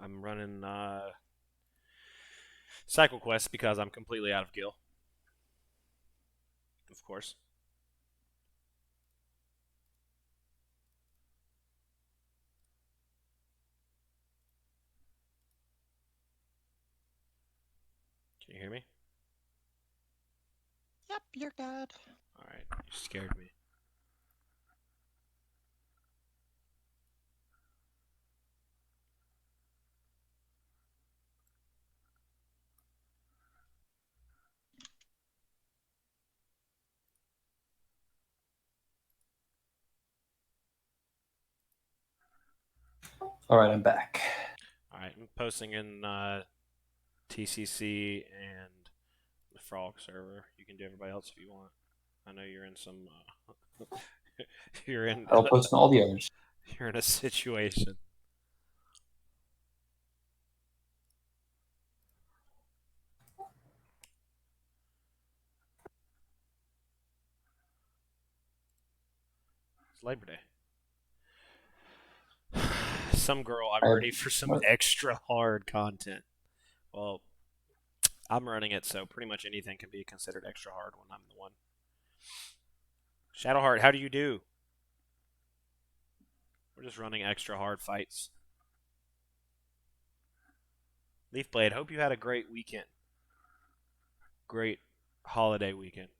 I'm running Cycle Quest because I'm completely out of gil. Of course. Can you hear me? Yep, you're good. Alright, you scared me. All right, I'm back. Alright, I'm posting in TCC and the Frog server. You can do everybody else if you want. I know you're in some. You're in. I'll post in all the others. You're in a situation. It's Labor Day. Some girl, I'm ready for some extra hard content. Well, I'm running it, so pretty much anything can be considered extra hard when I'm the one. Shadowheart, how do you do? We're just running extra hard fights. Leafblade, hope you had a great weekend. Great holiday weekend.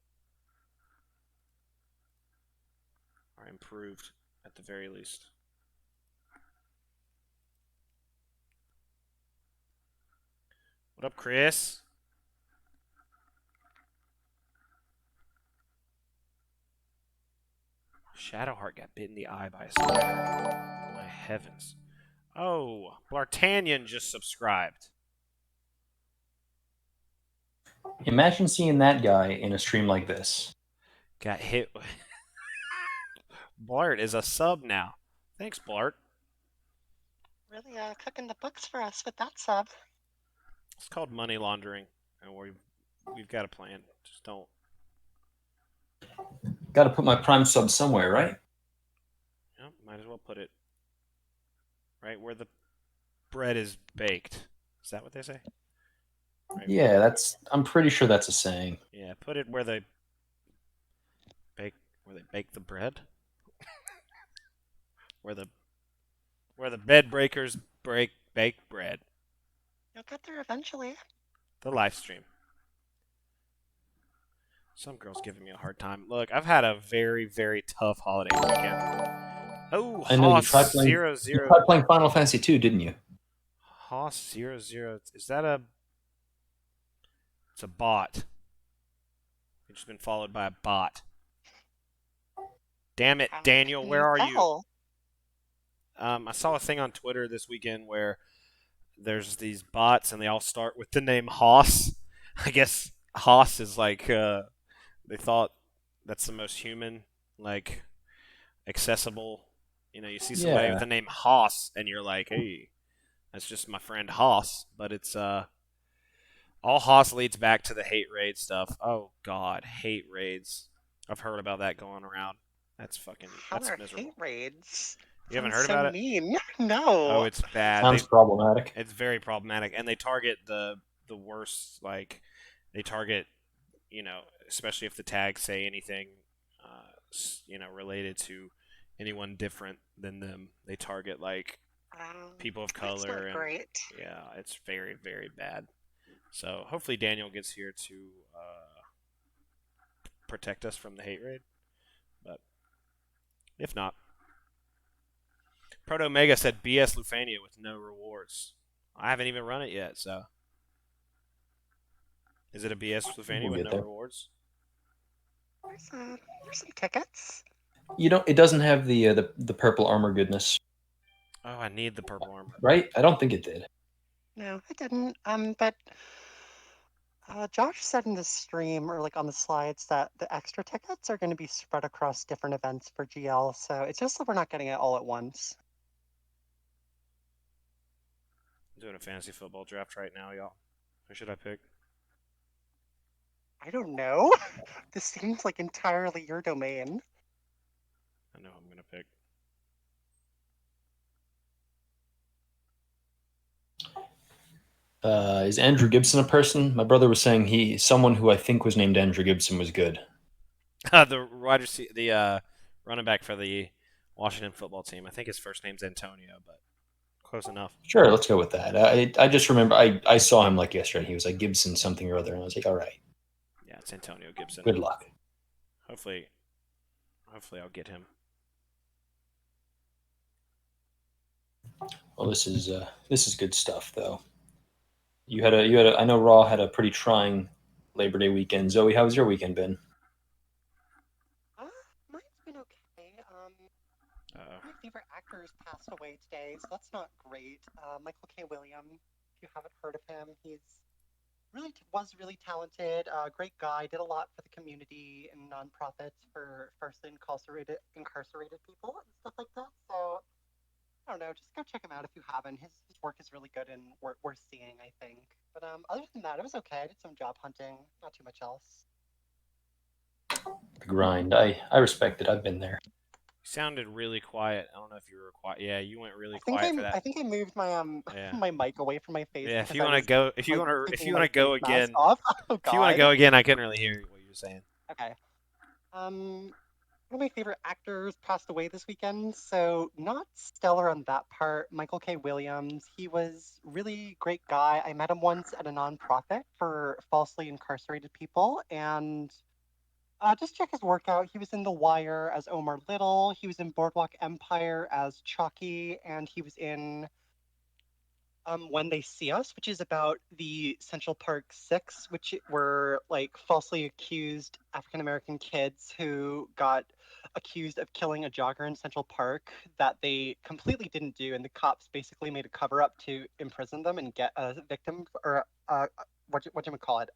Or improved, at the very least. What up, Chris? Shadowheart got bit in the eye by a spider. My heavens. Oh, Bl'Artagnan just subscribed. Imagine seeing that guy in a stream like this. Got hit. Bl'Art is a sub now. Thanks, Bl'Art. Really cooking the books for us with that sub. It's called money laundering, and we've got a plan. Just don't. Got to put my Prime sub somewhere, right? Yeah, might as well put it right where the bread is baked. Is that what they say? Right. Yeah, that's. I'm pretty sure that's a saying. Yeah, put it where they bake the bread. where the bed breakers bake bread. You'll get there eventually. The Lifestream. Some girl's giving me a hard time. Look, I've had a very, very tough holiday weekend. Oh, I know Hoss you tried playing, 0-0. You tried playing Final Fantasy 2, didn't you? Hoss 0-0. Is that a... It's a bot. It's just been followed by a bot. Damn it, Daniel, where are you? I saw a thing on Twitter this weekend where there's these bots and they all start with the name Hoss. I guess Hoss is like, they thought that's the most human, like, accessible. You know, you see somebody with the name Hoss and you're like, hey, that's just my friend Hoss. But it's, all Hoss leads back to the hate raid stuff. Oh, God, hate raids. I've heard about that going around. That's fucking, that's miserable. Hate raids? You haven't heard about it? Mean. No. Oh, it's bad. Sounds problematic. It's very problematic, and they target the worst. Like, they target, you know, especially if the tags say anything, you know, related to anyone different than them. They target like people of color. That's not great. Yeah, it's very, very bad. So hopefully Daniel gets here to protect us from the hate raid, but if not. Proto Mega said BS Lufania with no rewards. I haven't even run it yet, so. Is it a BS Lufania with no rewards? There's some tickets. You know, it doesn't have the purple armor goodness. Oh, I need the purple armor. Right? I don't think it did. No, it didn't. But Josh said in the stream or like on the slides that the extra tickets are going to be spread across different events for GL. So it's just that we're not getting it all at once. I'm doing a fantasy football draft right now, y'all. Who should I pick? I don't know. This seems like entirely your domain. I know who I'm going to pick. Is Andrew Gibson a person? My brother was saying someone who I think was named Andrew Gibson was good. The running back for the Washington football team. I think his first name's Antonio, but close enough. Sure, let's go with that. I just remember I saw him like yesterday. He was like Gibson something or other, and I was like, all right. Yeah, it's Antonio Gibson. Good luck. Hopefully I'll get him. Well, this is good stuff, though. I know Raw had a pretty trying Labor Day weekend. Zoe, how's your weekend been? Mine's been okay. My favorite actors passed away today, so that's not great. Michael K. Williams, if you haven't heard of him, he's was really talented, great guy, did a lot for the community and nonprofits for firstly incarcerated people and stuff like that. So I don't know, just go check him out if you haven't. His work is really good and worth seeing, I think. But other than that, it was okay. I did some job hunting, not too much else. The grind. I respect it. I've been there. You sounded really quiet. I don't know if you were quiet. Yeah, you went really quiet for that. I think I moved my my mic away from my face. Yeah, if you want to go again, off. Oh, if you want to go again, I couldn't really hear what you were saying. Okay. One of my favorite actors passed away this weekend, so not stellar on that part. Michael K. Williams, he was really great guy. I met him once at a nonprofit for falsely incarcerated people, and just check his work out. He was in The Wire as Omar Little, he was in Boardwalk Empire as Chalky, and he was in When They See Us, which is about the Central Park Six, which were like falsely accused African American kids who got accused of killing a jogger in Central Park that they completely didn't do, and the cops basically made a cover up to imprison them and get a victim or what do you call it?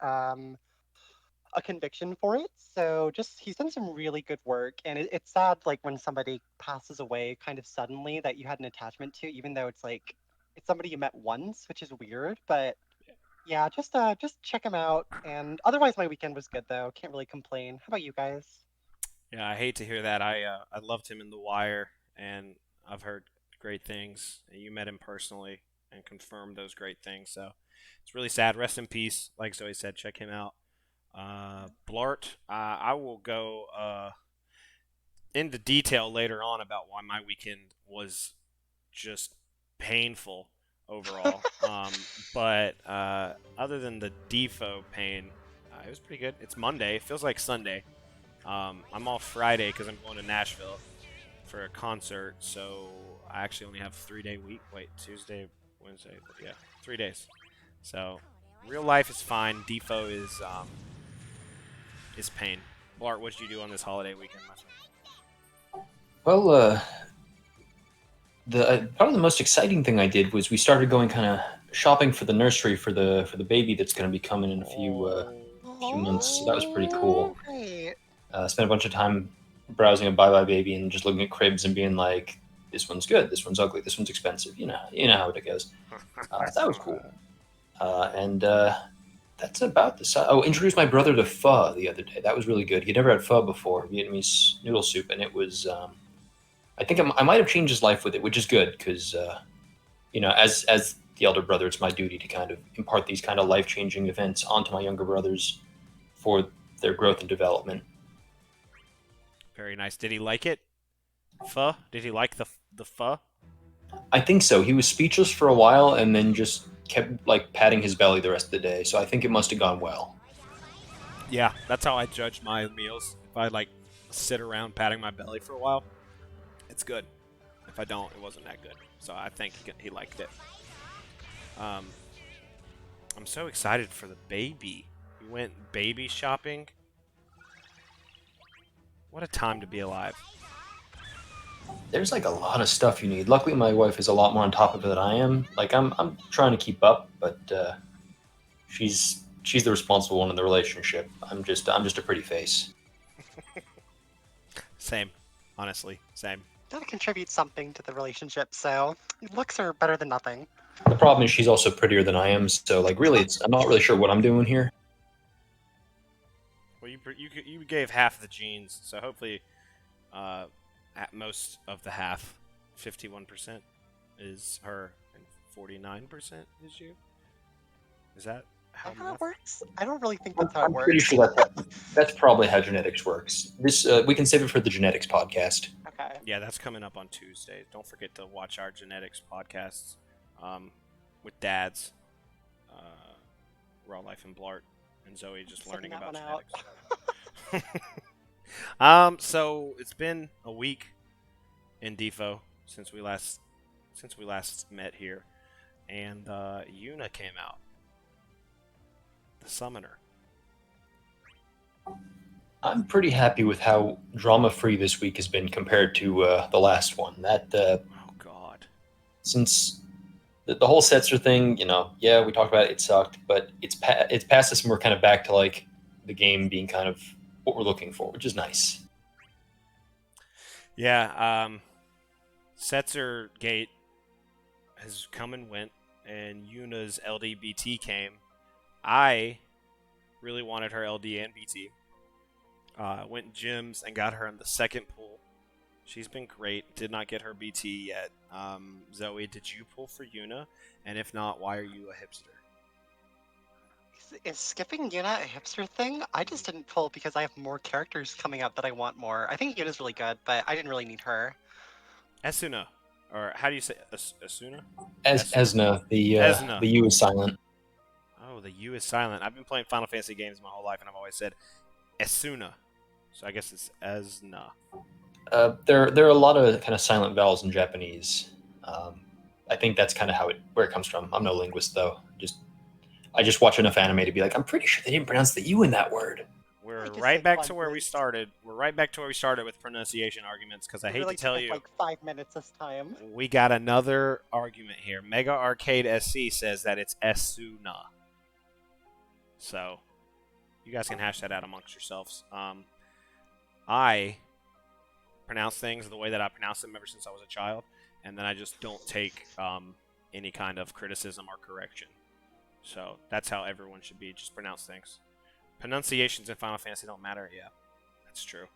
A conviction for it. So just he's done some really good work, and it's sad like when somebody passes away kind of suddenly that you had an attachment to, even though it's like it's somebody you met once, which is weird. But yeah, just check him out. And otherwise, my weekend was good though. Can't really complain. How about you guys? Yeah, I hate to hear that. I loved him in The Wire, and I've heard great things. You met him personally and confirmed those great things. So it's really sad. Rest in peace. Like Zoe said, check him out. Blart, I will go into detail later on about why my weekend was just painful overall. But other than the DFFOO pain, it was pretty good. It's Monday. It feels like Sunday. I'm off Friday because I'm going to Nashville for a concert, so I actually only have 3-day week. Wait, Tuesday, Wednesday, yeah, 3 days. So real life is fine. DFFOO is pain. Blart, what did you do on this holiday weekend, my friend? Well, probably the most exciting thing I did was we started going kind of shopping for the nursery for the baby that's going to be coming in a few months. So that was pretty cool. Right. Spent a bunch of time browsing a bye baby and just looking at cribs and being like, this one's good, this one's ugly, this one's expensive. You know how it goes. That was cool. And that's about the size. Oh, introduced my brother to pho the other day. That was really good. He'd never had pho before, Vietnamese noodle soup, and it was. I think I might have changed his life with it, which is good because, as the elder brother, it's my duty to kind of impart these kind of life-changing events onto my younger brothers for their growth and development. Very nice. Did he like it? Pho? Did he like the pho? I think so. He was speechless for a while and then just kept like patting his belly the rest of the day. So I think it must have gone well. Yeah, that's how I judge my meals. If I like sit around patting my belly for a while, it's good. If I don't, it wasn't that good. So I think he liked it. I'm so excited for the baby. We went baby shopping. What a time to be alive. There's like a lot of stuff you need. Luckily, my wife is a lot more on top of it than I am. Like I'm trying to keep up, but she's the responsible one in the relationship. I'm just a pretty face. Same, honestly, same. Gotta contribute something to the relationship, so looks are better than nothing. The problem is she's also prettier than I am, so like really, I'm not really sure what I'm doing here. Well, you gave half the genes, so hopefully, at most of the half, 51% is her and 49% is you. Is that how That's how it math? works? I don't really think that's how it I'm pretty works. sure that's probably how genetics works. This we can save it for the genetics podcast. Okay. Yeah, that's coming up on Tuesday. Don't forget to watch our genetics podcasts with dads, Raw Life and Blart, and Zoe just Sending learning that about one out. genetics. So it's been a week in DFFOO since we last met here, and Yuna came out, the summoner. I'm pretty happy with how drama-free this week has been compared to the last one. Oh God. Since the whole Setzer thing, yeah, we talked about it sucked, but it's past this and we're kind of back to like the game being kind of what we're looking for, which is nice. Yeah, Setzer Gate has come and went, and Yuna's LDBT came. I really wanted her LD and BT. Went gyms and got her in the second pool. She's been great. Did not get her BT yet. Zoe, did you pull for Yuna? And if not, why are you a hipster? Is skipping Yuna a hipster thing? I just didn't pull because I have more characters coming up that I want more. I think Yuna's really good, but I didn't really need her. Esuna. Or how do you say Esuna? Esuna, Esuna. the U is silent. Oh, the U is silent. I've been playing Final Fantasy games my whole life, and I've always said Esuna. So I guess it's Esna. There are a lot of kind of silent vowels in Japanese. I think that's kind of where it comes from. I'm no linguist though. I just watch enough anime to be like, I'm pretty sure they didn't pronounce the U in that word. We're right back to where we started. We're right back to where we started with pronunciation arguments, because I hate to tell you, like 5 minutes this time. we got another argument here. Mega Arcade SC says that it's Esuna. So you guys can hash that out amongst yourselves. I pronounce things the way that I pronounce them ever since I was a child, and then I just don't take any kind of criticism or correction. So that's how everyone should be. Just pronounce things. Pronunciations in Final Fantasy don't matter. Yeah, that's true.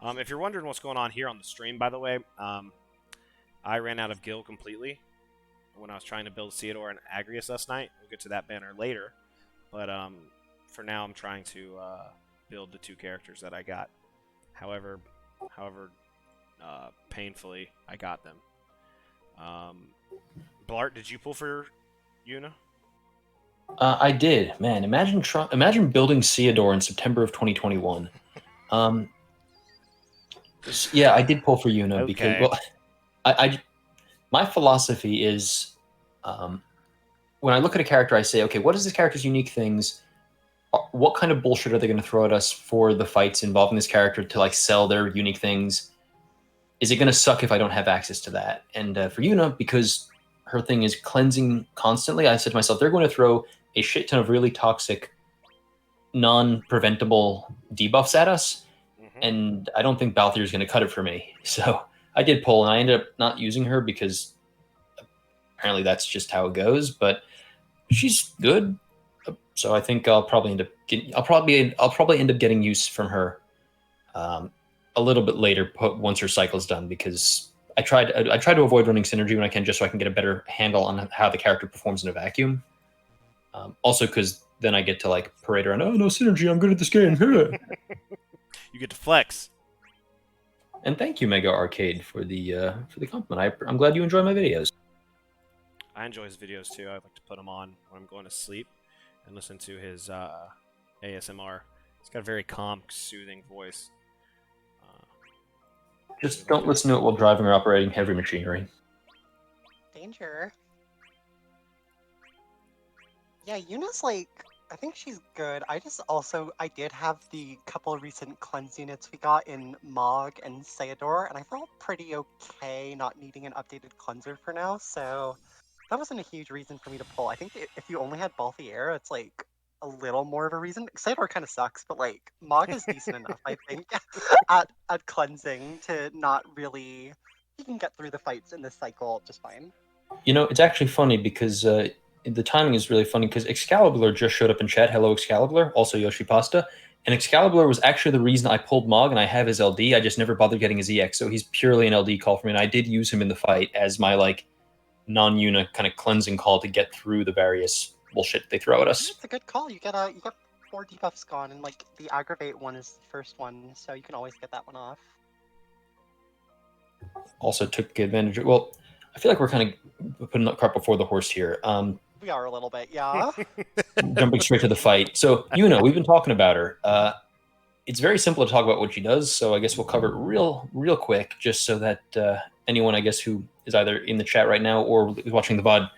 If you're wondering what's going on here on the stream, by the way, I ran out of gil completely when I was trying to build Theodore and Agrias last night. We'll get to that banner later. But for now, I'm trying to build the two characters that I got. However painfully, I got them. Bl'Art, did you pull for Yuna? I did, man. Imagine building Theodore in September of 2021. Yeah, I did pull for Yuna because my philosophy is, when I look at a character, I say, okay, what is this character's unique things? What kind of bullshit are they going to throw at us for the fights involving this character to like sell their unique things? Is it going to suck if I don't have access to that? And for Yuna, because her thing is cleansing constantly, I said to myself, they're going to throw a shit ton of really toxic, non-preventable debuffs at us, and I don't think Balthier is going to cut it for me. So I did pull, and I ended up not using her because apparently that's just how it goes. But she's good, so I think I'll probably end up getting use from her a little bit later, once her cycle's done, because I try to avoid running synergy when I can, just so I can get a better handle on how the character performs in a vacuum. Also, because then I get to like parade around. Oh, no synergy! I'm good at this game. You get to flex. And thank you, Mega Arcade, for the compliment. I'm glad you enjoy my videos. I enjoy his videos too. I like to put them on when I'm going to sleep and listen to his ASMR. He's got a very calm, soothing voice. Just don't listen to it while driving or operating heavy machinery. Danger. Yeah, Yuna's like, I think she's good. I did have the couple of recent cleanse units we got in Mog and Sayador, and I felt pretty okay not needing an updated cleanser for now, so that wasn't a huge reason for me to pull. I think if you only had Balthier, it's like a little more of a reason. Sayador kind of sucks, but like Mog is decent enough, I think, at cleansing to not really. You can get through the fights in this cycle just fine. It's actually funny because the timing is really funny because Excalibur just showed up in chat. Hello, Excalibur. Also Yoshi Pasta. And Excalibur was actually the reason I pulled Mog, and I have his LD. I just never bothered getting his EX, so he's purely an LD call for me. And I did use him in the fight as my like non-Yuna kind of cleansing call to get through the various bullshit they throw at us. It's a good call. You get 4 debuffs gone, and like the aggravate one is the first one, so you can always get that one off. Also took advantage of. Well, I feel like we're kind of putting the cart before the horse here. We are a little bit, yeah. Jumping straight to the fight. So Yuna, we've been talking about her. It's very simple to talk about what she does, so I guess we'll cover it real quick, just so that anyone, I guess, who is either in the chat right now or is watching the VOD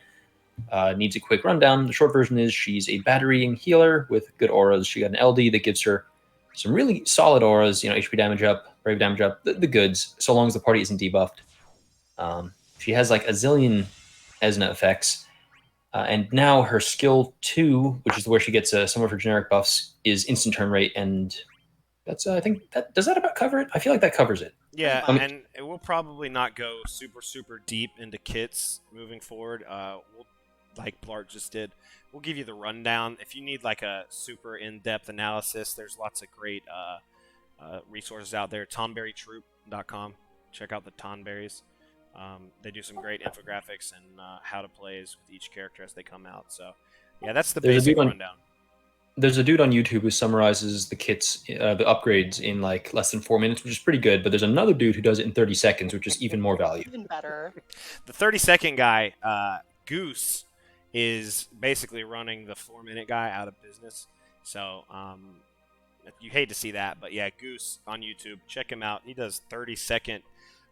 needs a quick rundown. The short version is she's a batterying healer with good auras. She got an LD that gives her some really solid auras, HP damage up, brave damage up, the goods, so long as the party isn't debuffed. She has like a zillion Esuna effects. And now her skill 2, which is where she gets some of her generic buffs, is instant turn rate, and that's I think does that about cover it? I feel like that covers it. Yeah, and it will probably not go super deep into kits moving forward. We'll, like Bl'Art just did, we'll give you the rundown. If you need like a super in-depth analysis, there's lots of great resources out there. Tonberrytroop.com. Check out the Tonberries. They do some great infographics and how to plays with each character as they come out. So, yeah, that's the basic rundown. There's a dude on YouTube who summarizes the kits, the upgrades in like less than 4 minutes, which is pretty good. But there's another dude who does it in 30 seconds, which is even more value. Even better. The 30-second guy, Goose, is basically running the 4-minute guy out of business. So, you hate to see that, but yeah, Goose on YouTube, check him out. He does 30-second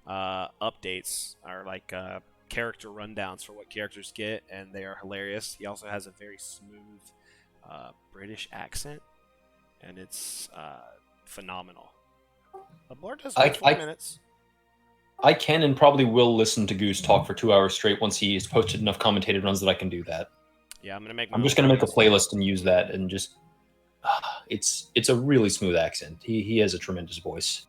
updates, or like character rundowns for what characters get, and they are hilarious. He also has a very smooth British accent, and it's phenomenal. But Bl'Art does 4 minutes. I can and probably will listen to Goose talk for 2 hours straight once he's posted enough commentated runs that I can do that. Yeah, I'm just gonna make a playlist and use that, and just it's a really smooth accent. He has a tremendous voice.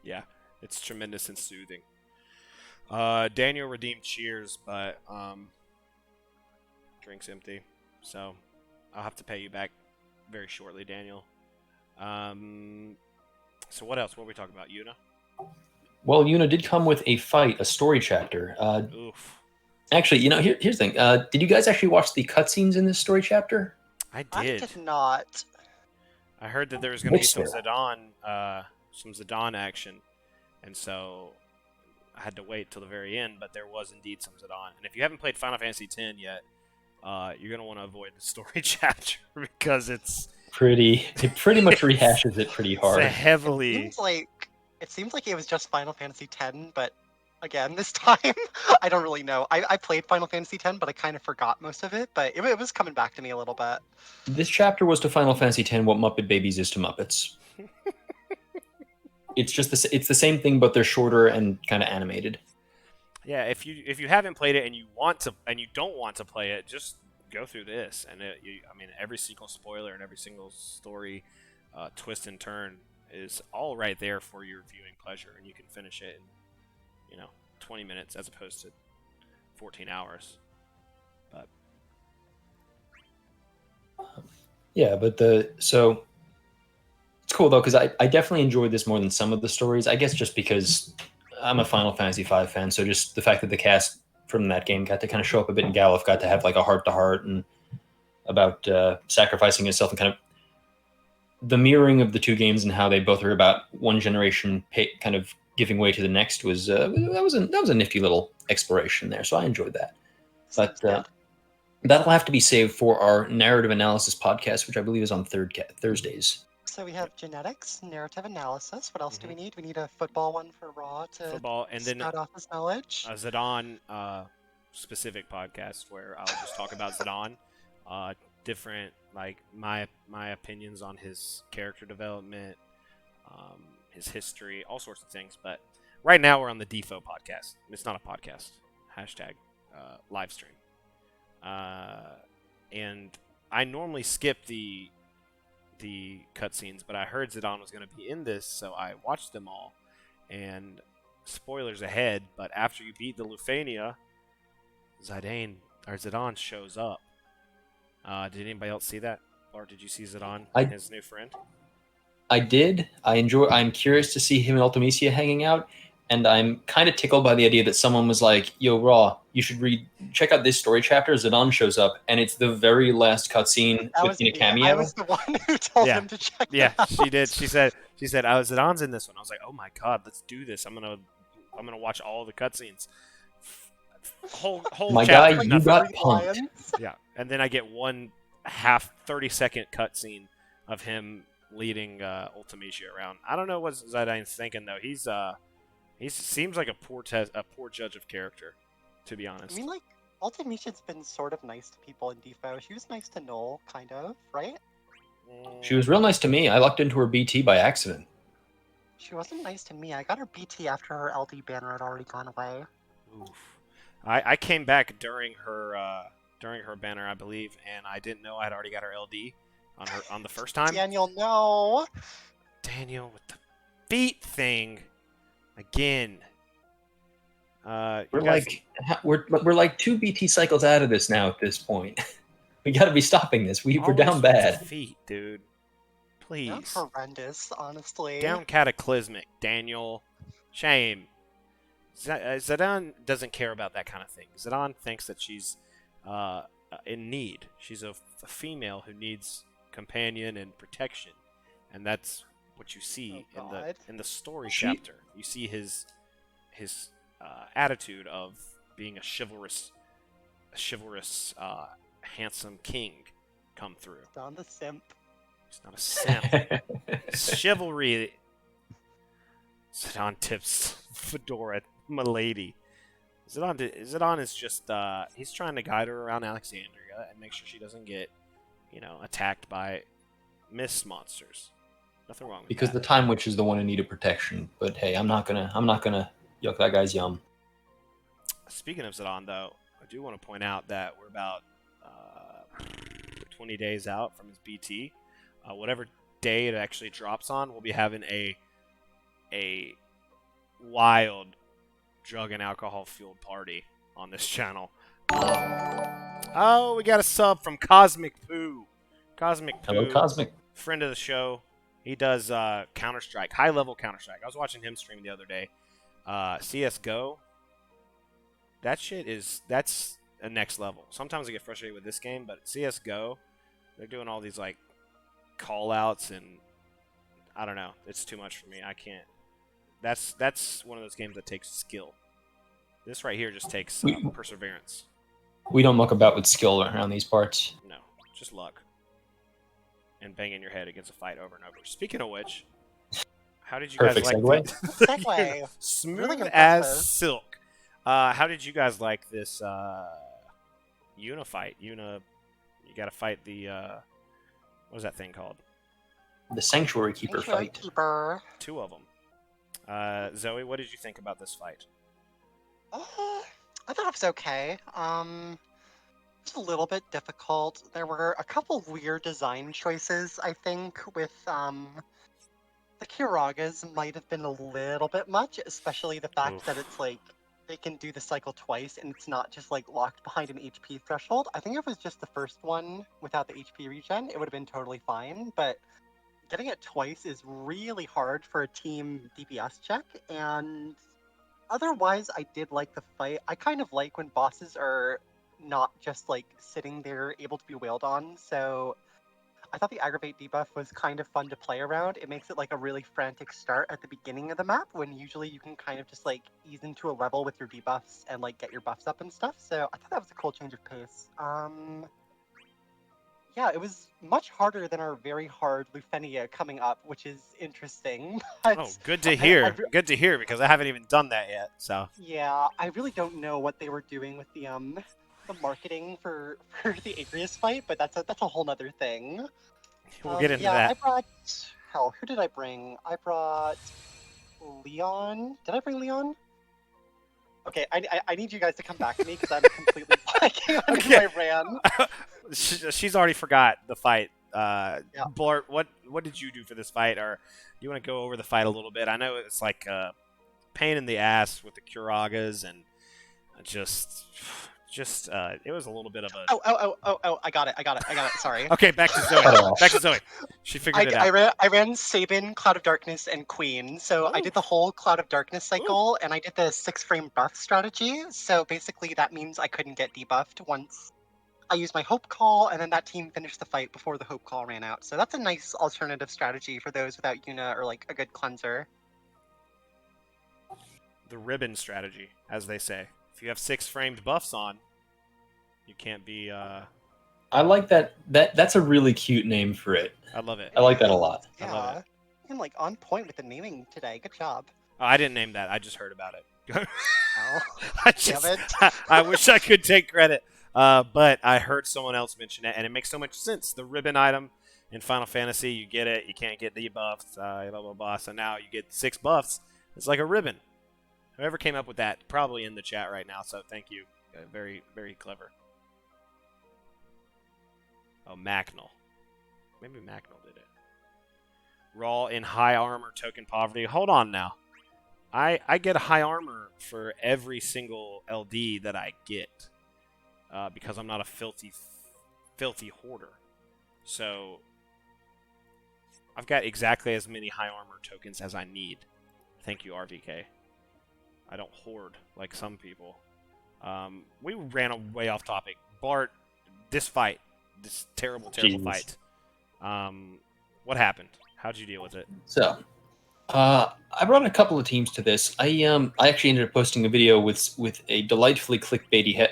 Yeah, it's tremendous and soothing. Daniel redeemed cheers, but drink's empty, so I'll have to pay you back very shortly, Daniel. So what else? What are we talking about, Yuna? Well, Yuna did come with a fight, a story chapter. Oof. Actually, here's the thing. Did you guys actually watch the cutscenes in this story chapter? I did. I did not. I heard that there was going to be some Zidane action, and so I had to wait till the very end, but there was indeed some Zidane. And if you haven't played Final Fantasy X yet, you're going to want to avoid the story chapter because it pretty much rehashes it pretty hard. It's heavily... It seems like it was just Final Fantasy X, but again, this time, I don't really know. I played Final Fantasy X, but I kind of forgot most of it, but it was coming back to me a little bit. This chapter was to Final Fantasy X what Muppet Babies is to Muppets. It's just it's the same thing, but they're shorter and kind of animated. Yeah, if you haven't played it and you don't want to play it, just go through this, and every single spoiler and every single story twist and turn is all right there for your viewing pleasure, and you can finish it in 20 minutes as opposed to 14 hours. But yeah, but so it's cool though, because I definitely enjoyed this more than some of the stories. I guess just because I'm a Final Fantasy V fan, so just the fact that the cast from that game got to kind of show up a bit, and Galuf got to have like a heart-to-heart and about sacrificing himself, and kind of the mirroring of the two games and how they both are about one generation kind of giving way to the next was that was a nifty little exploration there. So I enjoyed that. But that'll have to be saved for our narrative analysis podcast, which I believe is on Thursdays. So we have genetics, narrative analysis. What else do we need? We need a football one for Raw to and then start off his knowledge. A Zidane specific podcast where I'll just talk about Zidane, different like my opinions on his character development, his history, all sorts of things. But right now we're on the DFFOO podcast. It's not a podcast. Hashtag Livestream. And I normally skip the cutscenes, but I heard Zidane was going to be in this, so I watched them all. And spoilers ahead, but after you beat the Lufania, Zidane shows up. Did anybody else see that? Or did you see Zidane and his new friend? I did. I'm curious to see him and Ultimisia hanging out. And I'm kind of tickled by the idea that someone was like, "Yo, Raw, you should check out this story chapter." Zidane shows up, and it's the very last cutscene That was within a me. cameo. I was the one who told Yeah. him to check Yeah, that out. she did. She said, "Oh, Zidane's in this one." I was like, "Oh my god, let's do this! I'm gonna watch all the cutscenes." Whole My chapter, guy, you nothing. got Three punked. lions. Yeah, and then I get one half 30-second cutscene of him leading Ultimecia around. I don't know what Zidane's thinking though. He seems like a poor judge of character, to be honest. I mean, like, Ultimecia's been sort of nice to people in DFFOO. She was nice to Null, kind of, right? She was real nice to me. I lucked into her BT by accident. She wasn't nice to me. I got her BT after her LD banner had already gone away. Oof. I came back during her banner, I believe, and I didn't know I had already got her LD on the first time. Daniel, no! Daniel with the beat thing again. We're like 2 BT cycles out of this now at this point. We got to be stopping this. We're down bad. Feet, dude. Please. That's horrendous, honestly. Down cataclysmic, Daniel. Shame. Zidane doesn't care about that kind of thing. Zidane thinks that she's in need. She's a female who needs companion and protection, and that's what you see in the story chapter. You see his attitude of being a chivalrous, handsome king come through. Don the simp. He's not a simp. Chivalry. Zidane tips Fedora, milady. Zidane is just he's trying to guide her around Alexandria and make sure she doesn't get, attacked by mist monsters. Nothing wrong with because that. the Time Witch is the one who needed protection. But hey, I'm not gonna yuck that guy's yum. Speaking of Zidane, though, I do want to point out that we're about 20 days out from his BT. Whatever day it actually drops on, we'll be having a wild drug and alcohol fueled party on this channel. Oh, we got a sub from Cosmic Poo. Cosmic Poo. Hello, Cosmic. Friend of the show. He does Counter-Strike, high-level Counter-Strike. I was watching him stream the other day. CSGO. That's a next level. Sometimes I get frustrated with this game, but CSGO, they're doing all these like call-outs, and I don't know. It's too much for me. I can't. That's one of those games that takes skill. This right here just takes perseverance. We don't muck about with skill around these parts. No, just luck. And banging your head against a fight over and over. Speaking of which, how did you guys like segue? Smooth really as silk. How did you guys like this Yuna fight? Yuna, you got to fight the what was that thing called? The Sanctuary Keeper fight. Keeper. 2 of them. Zoe, what did you think about this fight? I thought it was okay. It's a little bit difficult. There were a couple weird design choices, I think, with the Kiragas might have been a little bit much, especially the fact that it's like they can do the cycle twice and it's not just like locked behind an HP threshold. I think if it was just the first one without the HP regen, it would have been totally fine, but getting it twice is really hard for a team DPS check, and otherwise I did like the fight. I kind of like when bosses are not just like sitting there able to be wailed on, so I thought the aggravate debuff was kind of fun to play around. It makes it like a really frantic start at the beginning of the map when usually you can kind of just like ease into a level with your debuffs and like get your buffs up and stuff. So I thought that was a cool change of pace. Yeah, it was much harder than our very hard Lufenia coming up, which is interesting. Oh, good to hear. Good to hear, because I haven't even done that yet. So yeah, I really don't know what they were doing with the marketing for the Agrias fight, but that's a whole nother thing. We'll get into that. I brought who did I bring? I brought Leon. Did I bring Leon? Okay, I need you guys to come back to me because I'm completely blanking on who I ran. She's already forgot the fight. Blart, what did you do for this fight? Or do you want to go over the fight a little bit? I know it's like a pain in the ass with the Kiragas and just just it was a little bit of a. Oh! I got it. Sorry. Okay, back to Zoe. Back to Zoe. She figured it out. I ran Sabin, Cloud of Darkness, and Queen. So I did the whole Cloud of Darkness cycle, and I did the 6-frame buff strategy. So basically, that means I couldn't get debuffed once I used my Hope Call, and then that team finished the fight before the Hope Call ran out. So that's a nice alternative strategy for those without Yuna or like a good cleanser. The ribbon strategy, as they say. If you have 6-framed buffs on, you can't be. I like that. That's a really cute name for it. I love it. I like that a lot. Yeah, I love it. I'm like on point with the naming today. Good job. Oh, I didn't name that. I just heard about it. Oh, damn it. I wish I could take credit, but I heard someone else mention it, and it makes so much sense. The ribbon item in Final Fantasy, you get it. You can't get debuffs. Blah blah blah. So now you get 6 buffs. It's like a ribbon. Whoever came up with that, probably in the chat right now, so thank you. Very, very clever. Oh, Macnal. Maybe Macnal did it. Raw in high armor token poverty. Hold on now. I get a high armor for every single LD that I get because I'm not a filthy hoarder. So I've got exactly as many high armor tokens as I need. Thank you, RVK. I don't hoard like some people. We ran way off topic. Bart, this terrible fight. What happened? How'd you deal with it? So, I brought a couple of teams to this. I actually ended up posting a video with a delightfully clickbaity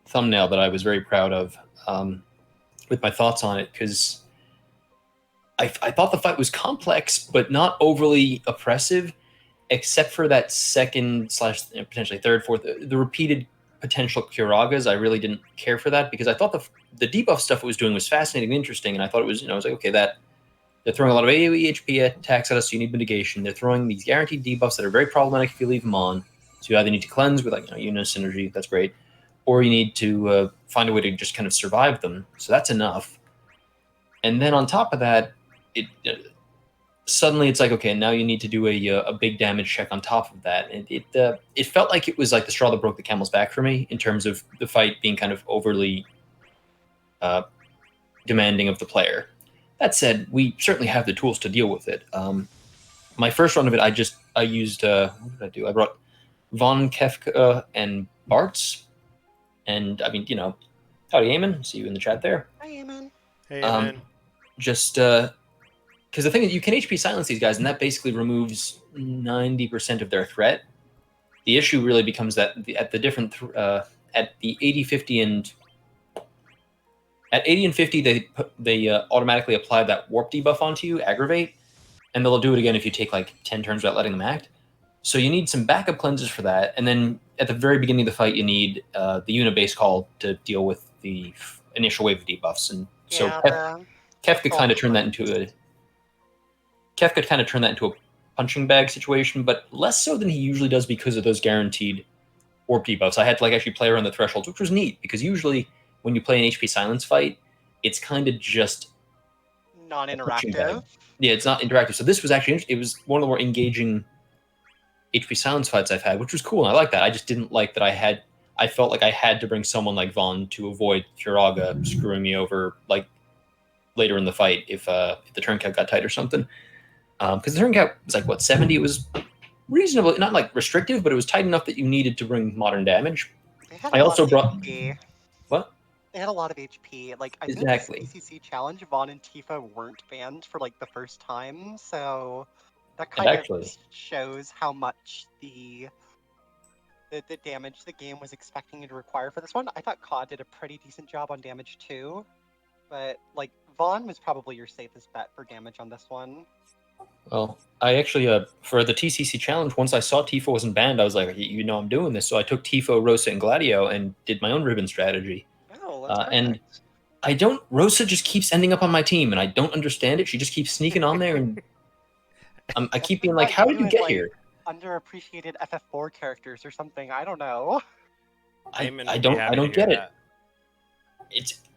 thumbnail that I was very proud of, with my thoughts on it, because I thought the fight was complex but not overly oppressive, except for that second / potentially third, fourth, the repeated potential Kuragas. I really didn't care for that because I thought the debuff stuff it was doing was fascinating and interesting, and I thought it was, I was like, okay, that they're throwing a lot of AoE HP attacks at us, so you need mitigation. They're throwing these guaranteed debuffs that are very problematic if you leave them on. So you either need to cleanse with Yuna synergy, that's great, or you need to find a way to just kind of survive them. So that's enough. And then on top of that, suddenly it's like, okay, now you need to do a big damage check on top of that. And it felt like it was like the straw that broke the camel's back for me in terms of the fight being kind of overly demanding of the player. That said, we certainly have the tools to deal with it. My first run of it, I used what did I do? I brought Von, Kefka, and Bartz. And I mean, howdy, Eamon. See you in the chat there. Hi, Eamon. Hey, Eamon. Just because the thing is, you can HP silence these guys, and that basically removes 90% of their threat. The issue really becomes that at the 80, 50, and at 80 and 50, they automatically apply that warp debuff onto you, aggravate, and they'll do it again if you take like 10 turns without letting them act. So you need some backup cleanses for that, and then at the very beginning of the fight, you need the Yuna base call to deal with the initial wave of debuffs, and so Kef could kind of turn that into a punching bag situation, but less so than he usually does because of those guaranteed warp debuffs. I had to actually play around the thresholds, which was neat because usually when you play an HP silence fight, it's kind of just non-interactive. Yeah, it's not interactive. So this was actually it was one of the more engaging HP silence fights I've had, which was cool, and I like that. I just didn't like that I felt like I had to bring someone like Vaughn to avoid Kuraga screwing me over like later in the fight if the turn count got tight or something. Because the turn count was like, what, 70? It was reasonable, not like restrictive, but it was tight enough that you needed to bring modern damage. I also brought... What? They had a lot of HP. Like, I think exactly. this CCC challenge, Vaughn and Tifa weren't banned for like the first time, so that kind of shows how much the damage the game was expecting it to require for this one. I thought COD did a pretty decent job on damage too, but like Vaughn was probably your safest bet for damage on this one. Well, I actually, for the TCC challenge, once I saw Tifa wasn't banned, I was like, I'm doing this. So I took Tifa, Rosa, and Gladio and did my own ribbon strategy. Oh, that's and Rosa just keeps ending up on my team, and I don't understand it. She just keeps sneaking on there, and I keep being like, how did you get here? Underappreciated FF4 characters or something. I don't know. I don't get it.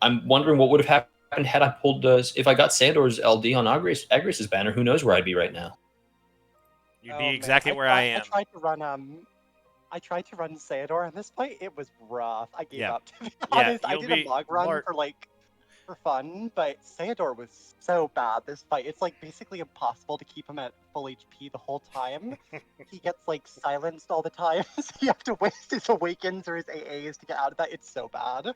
I'm wondering what would have happened had I pulled if I got Sandor's LD on Agrias' banner. Who knows where I'd be right now? You'd be exactly where I am. I tried to run I tried to run Sayador in this fight. It was rough. I gave Yeah. up, to be Yeah, honest. I you'll did a be log run Bl'Art. for fun, but Sayador was so bad this fight. It's like basically impossible to keep him at full HP the whole time. He gets like silenced all the time, so you have to waste his awakens or his AAs to get out of that. It's so bad.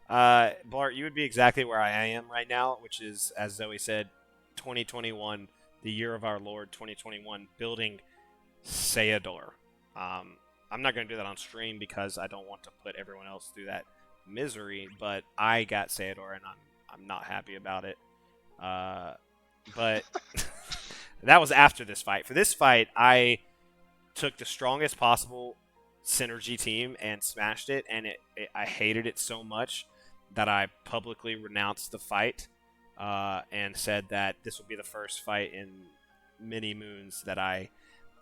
Bl'Art, you would be exactly where I am right now, which is, as Zoe said, 2021, the year of our Lord, 2021, building Sayador. I'm not going to do that on stream because I don't want to put everyone else through that misery, but I got Sayador and I'm not happy about it. But that was after this fight. For this fight, I took the strongest possible synergy team and smashed it, and I hated it so much that I publicly renounced the fight and said that this would be the first fight in many moons that I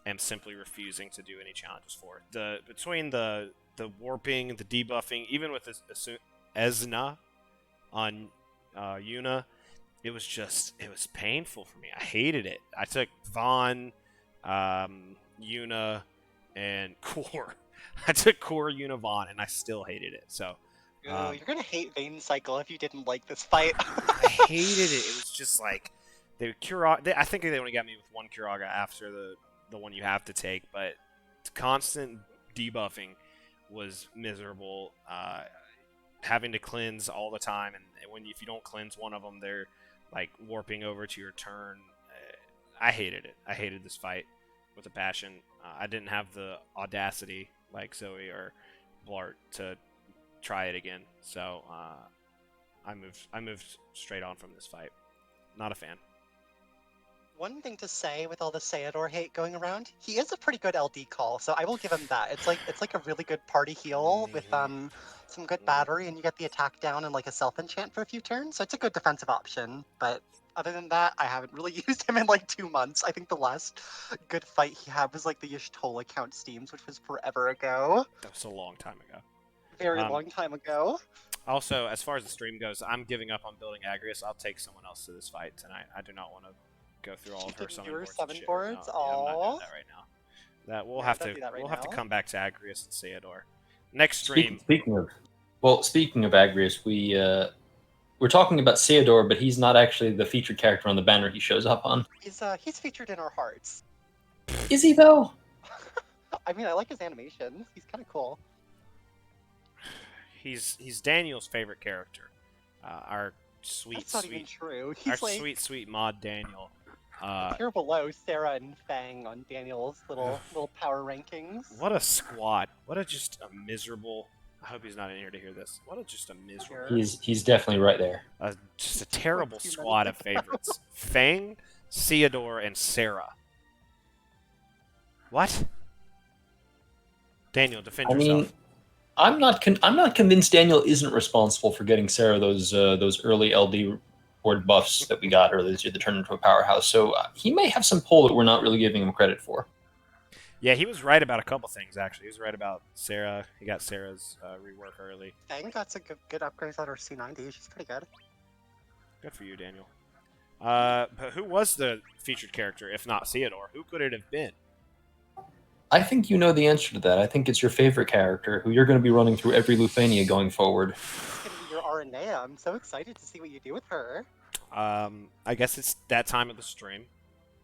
am simply refusing to do any challenges for. Between the warping, the debuffing, even with Esuna on Yuna, it was painful for me. I hated it. I took Vaughn, Yuna, and Core. I took Core, Yuna, Vaughn, and I still hated it. So You're gonna hate Vein Cycle if you didn't like this fight. I hated it. It was just like I think they only got me with one Kuraga after the one you have to take, but constant debuffing was miserable. Having to cleanse all the time, and if you don't cleanse one of them, they're like warping over to your turn. I hated it. I hated this fight with a passion. I didn't have the audacity like Zoe or Bl'Art to try it again, so I moved straight on from this fight. Not a fan. One thing to say with all the Sayador hate going around, he is a pretty good LD call, so I will give him that. It's like a really good party heal with some good battery, and you get the attack down and like a self enchant for a few turns, so it's a good defensive option. But other than that, I haven't really used him in like 2 months. I think the last good fight he had was like the Y'shtola Count Steams, which was forever ago. That was a long time ago. Very long time ago. Also, as far as the stream goes, I'm giving up on building Agrias. I'll take someone else to this fight tonight. I do not want to go through all of her summon boards. Summon and boards? Yeah, I'm not doing that right now. That we'll have to come back to Agrias and Sayador. Next stream. Speaking of Agrias, we're talking about Sayador, but he's not actually the featured character on the banner he shows up on. He's featured in our hearts. Is he though? I mean, I like his animations. He's kind of cool. He's Daniel's favorite character. Our sweet, That's not even true. He's our sweet mod Daniel. Here below Sarah and Fang on Daniel's little power rankings. What a squad! What a just a miserable. I hope he's not in here to hear this. What a just a miserable. He's definitely right there. Just a terrible squad of favorites. Fang, Sayador, and Sarah. What? Daniel, defend yourself. I mean, I'm not convinced Daniel isn't responsible for getting Sarah those early LD board buffs that we got earlier this year that turned into a powerhouse. So he may have some pull that we're not really giving him credit for. Yeah, he was right about a couple things, actually. He was right about Sarah. He got Sarah's rework early. Fang got some good upgrades on her C90. She's pretty good. Good for you, Daniel. But who was the featured character, if not Sayador? Who could it have been? I think you know the answer to that. I think it's your favorite character, who you're going to be running through every Lufania going forward. It's going to be your Aranea. I'm so excited to see what you do with her. I guess it's that time of the stream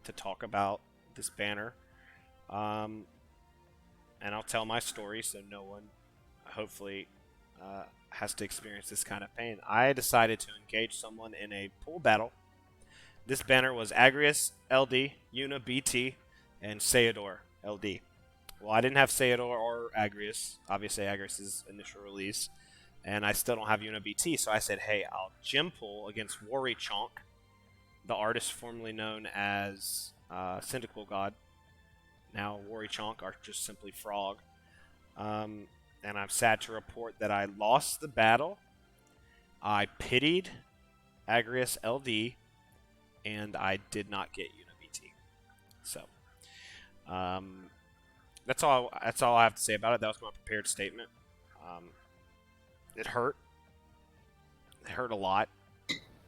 to talk about this banner. And I'll tell my story so no one, hopefully, has to experience this kind of pain. I decided to engage someone in a pool battle. This banner was Agrias, LD, Yuna, BT, and Sayador, LD. Well, I didn't have Sayador or Agrias. Obviously, Agrias' initial release. And I still don't have Yuna BT, so I said, hey, I'll gym pool against Worry Chonk, the artist formerly known as Syndical God. Now Worry Chonk are just simply Frog. And I'm sad to report that I lost the battle. I pitied Agrias LD, and I did not get Yuna BT. So, that's all I have to say about it. That was my prepared statement. It hurt. It hurt a lot.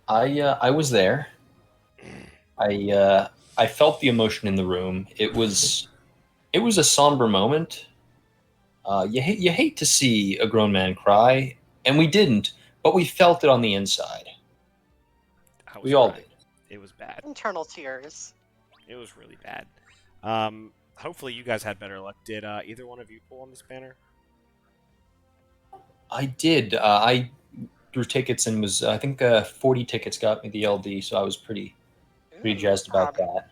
I was there. I felt the emotion in the room. It was a somber moment, You hate to see a grown man cry, and we didn't, but we felt it on the inside. We all did. It was bad. Internal tears. It was really bad. Hopefully you guys had better luck. Did either one of you pull on this banner? I did. I drew tickets and was, I think 40 tickets got me the LD, so I was pretty jazzed about that.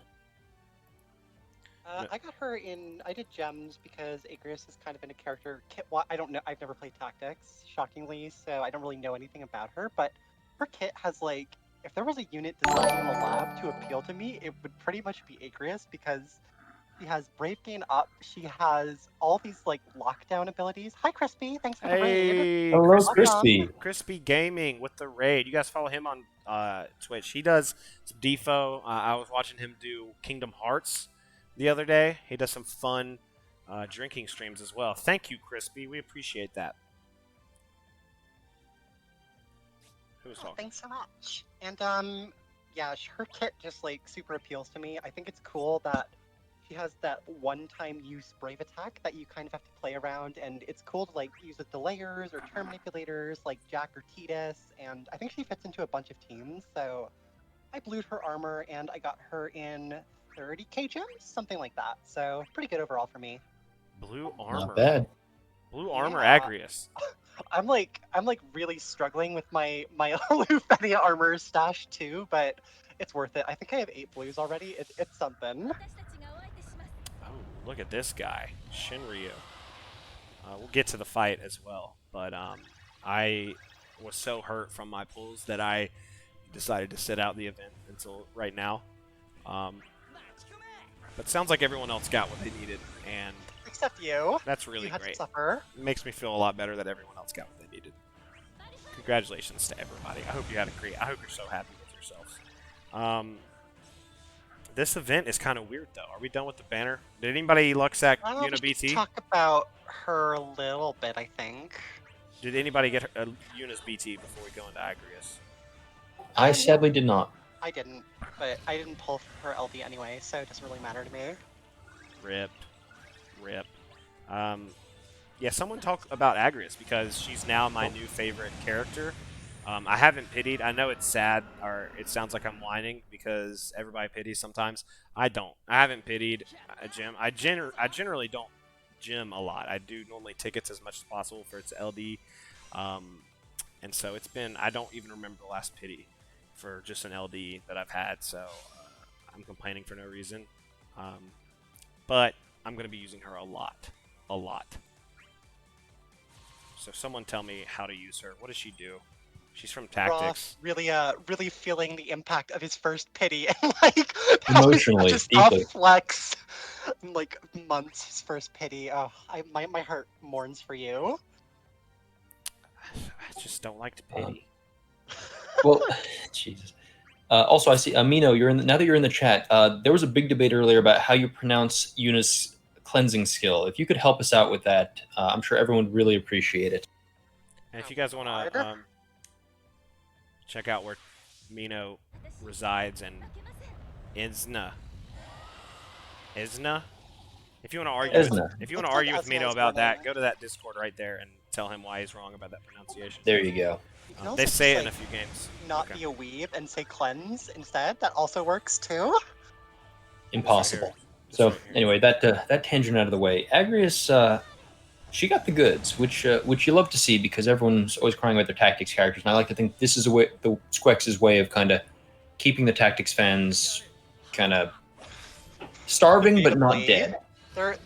I got her in. I did gems because Agrias is kind of in a character kit. I don't know. I've never played tactics, shockingly, so I don't really know anything about her. But her kit has like, if there was a unit designed in the lab to appeal to me, it would pretty much be Agrias because she has Brave Gain up. She has all these like lockdown abilities. Hi, Crispy. Thanks for the raid. Hello, Crispy. Crispy Gaming with the raid. You guys follow him on Twitch. He does some DFFOO. I was watching him do Kingdom Hearts the other day. He does some fun drinking streams as well. Thank you, Crispy. We appreciate that. Who was talking? Thanks so much. And yeah, her kit just like super appeals to me. I think it's cool that she has that one-time use Brave attack that you kind of have to play around, and it's cool to like use with delayers or turn manipulators like Jack or Titus, and I think she fits into a bunch of teams. So I blued her armor and I got her in 30k gems, something like that. So pretty good overall for me. Blue armor. Not bad. Blue armor, Yeah. Agrias. I'm like really struggling with my Lufenia armor stash too, but it's worth it. I think I have 8 blues already. It's something. Oh, look at this guy, Shinryu. We'll get to the fight as well, but I was so hurt from my pulls that I decided to sit out the event until right now. But sounds like everyone else got what they needed, and except you. That's really you had great. To suffer. It makes me feel a lot better that everyone else got what they needed. Congratulations to everybody. I hope you had a great. I hope you're so happy with yourselves. This event is kind of weird, though. Are we done with the banner? Did anybody Luxac Yuna BT? Talk about her a little bit, I think. Did anybody get Yuna's BT before we go into Agrias? I sadly did not. I didn't, but I didn't pull for her LD anyway, so it doesn't really matter to me. Rip. Yeah, someone talk about Agrias because she's now my new favorite character. I haven't pitied. I know it's sad, or it sounds like I'm whining because everybody pities sometimes. I don't. I haven't pitied a gym. I generally don't gym a lot. I do normally tickets as much as possible for its LD, and so it's been. I don't even remember the last pity for just an LD that I've had. So I'm complaining for no reason. But I'm going to be using her a lot. So someone tell me how to use her. What does she do? She's from Tactics. Roth really feeling the impact of his first pity and like emotionally, just deeply. flex in like months. His first pity. Oh, my heart mourns for you. I just don't like to pity. Well, Jesus. Also, I see Mino. Now that you're in the chat, there was a big debate earlier about how you pronounce Yuna's cleansing skill. If you could help us out with that, I'm sure everyone would really appreciate it. And if you guys want to check out where Mino resides in Esuna. If you want to argue with Mino about that, go to that Discord right there and tell him why he's wrong about that pronunciation. There you go. They say it in a few games. Not be a weeb and say cleanse instead. That also works too. Impossible. So anyway, that tangent out of the way. Agrias, she got the goods, which you love to see because everyone's always crying about their tactics characters, and I like to think this is the Squex's way of kind of keeping the tactics fans kind of starving but not dead.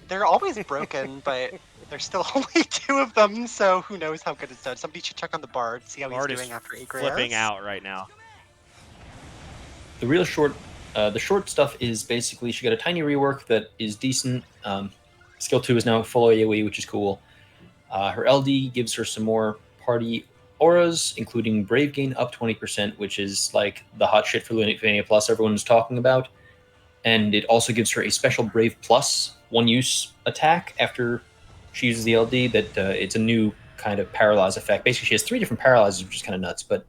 They're always broken, but there's still only 2 of them, so who knows how good it's done. Somebody should check on the Bard, see how he's doing after Agrias. Flipping out right now. The real short stuff is basically she got a tiny rework that is decent. Skill 2 is now full AoE, which is cool. Her LD gives her some more party auras, including Brave Gain up 20%, which is like the hot shit for Lufenia Plus everyone's talking about. And it also gives her a special Brave Plus one-use attack after she uses the LD that it's a new kind of paralyze effect. Basically, she has 3 different paralyzes, which is kind of nuts, but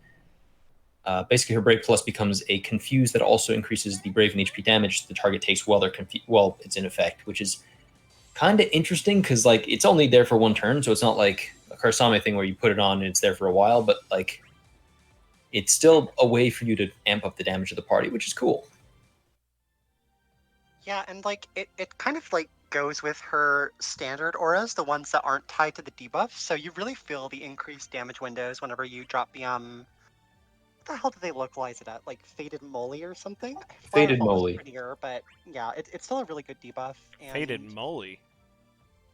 basically her Brave Plus becomes a Confuse that also increases the Brave and HP damage the target takes while it's in effect, which is kind of interesting because like it's only there for one turn, so it's not like a Karsame thing where you put it on and it's there for a while, but like it's still a way for you to amp up the damage of the party, which is cool. Yeah, and like it kind of like goes with her standard auras, the ones that aren't tied to the debuffs. So you really feel the increased damage windows whenever you drop the what the hell do they localize it at? Like Faded Moly or something? Faded Firefall is Moly. prettier, but yeah, it's still a really good debuff. And Faded Moly.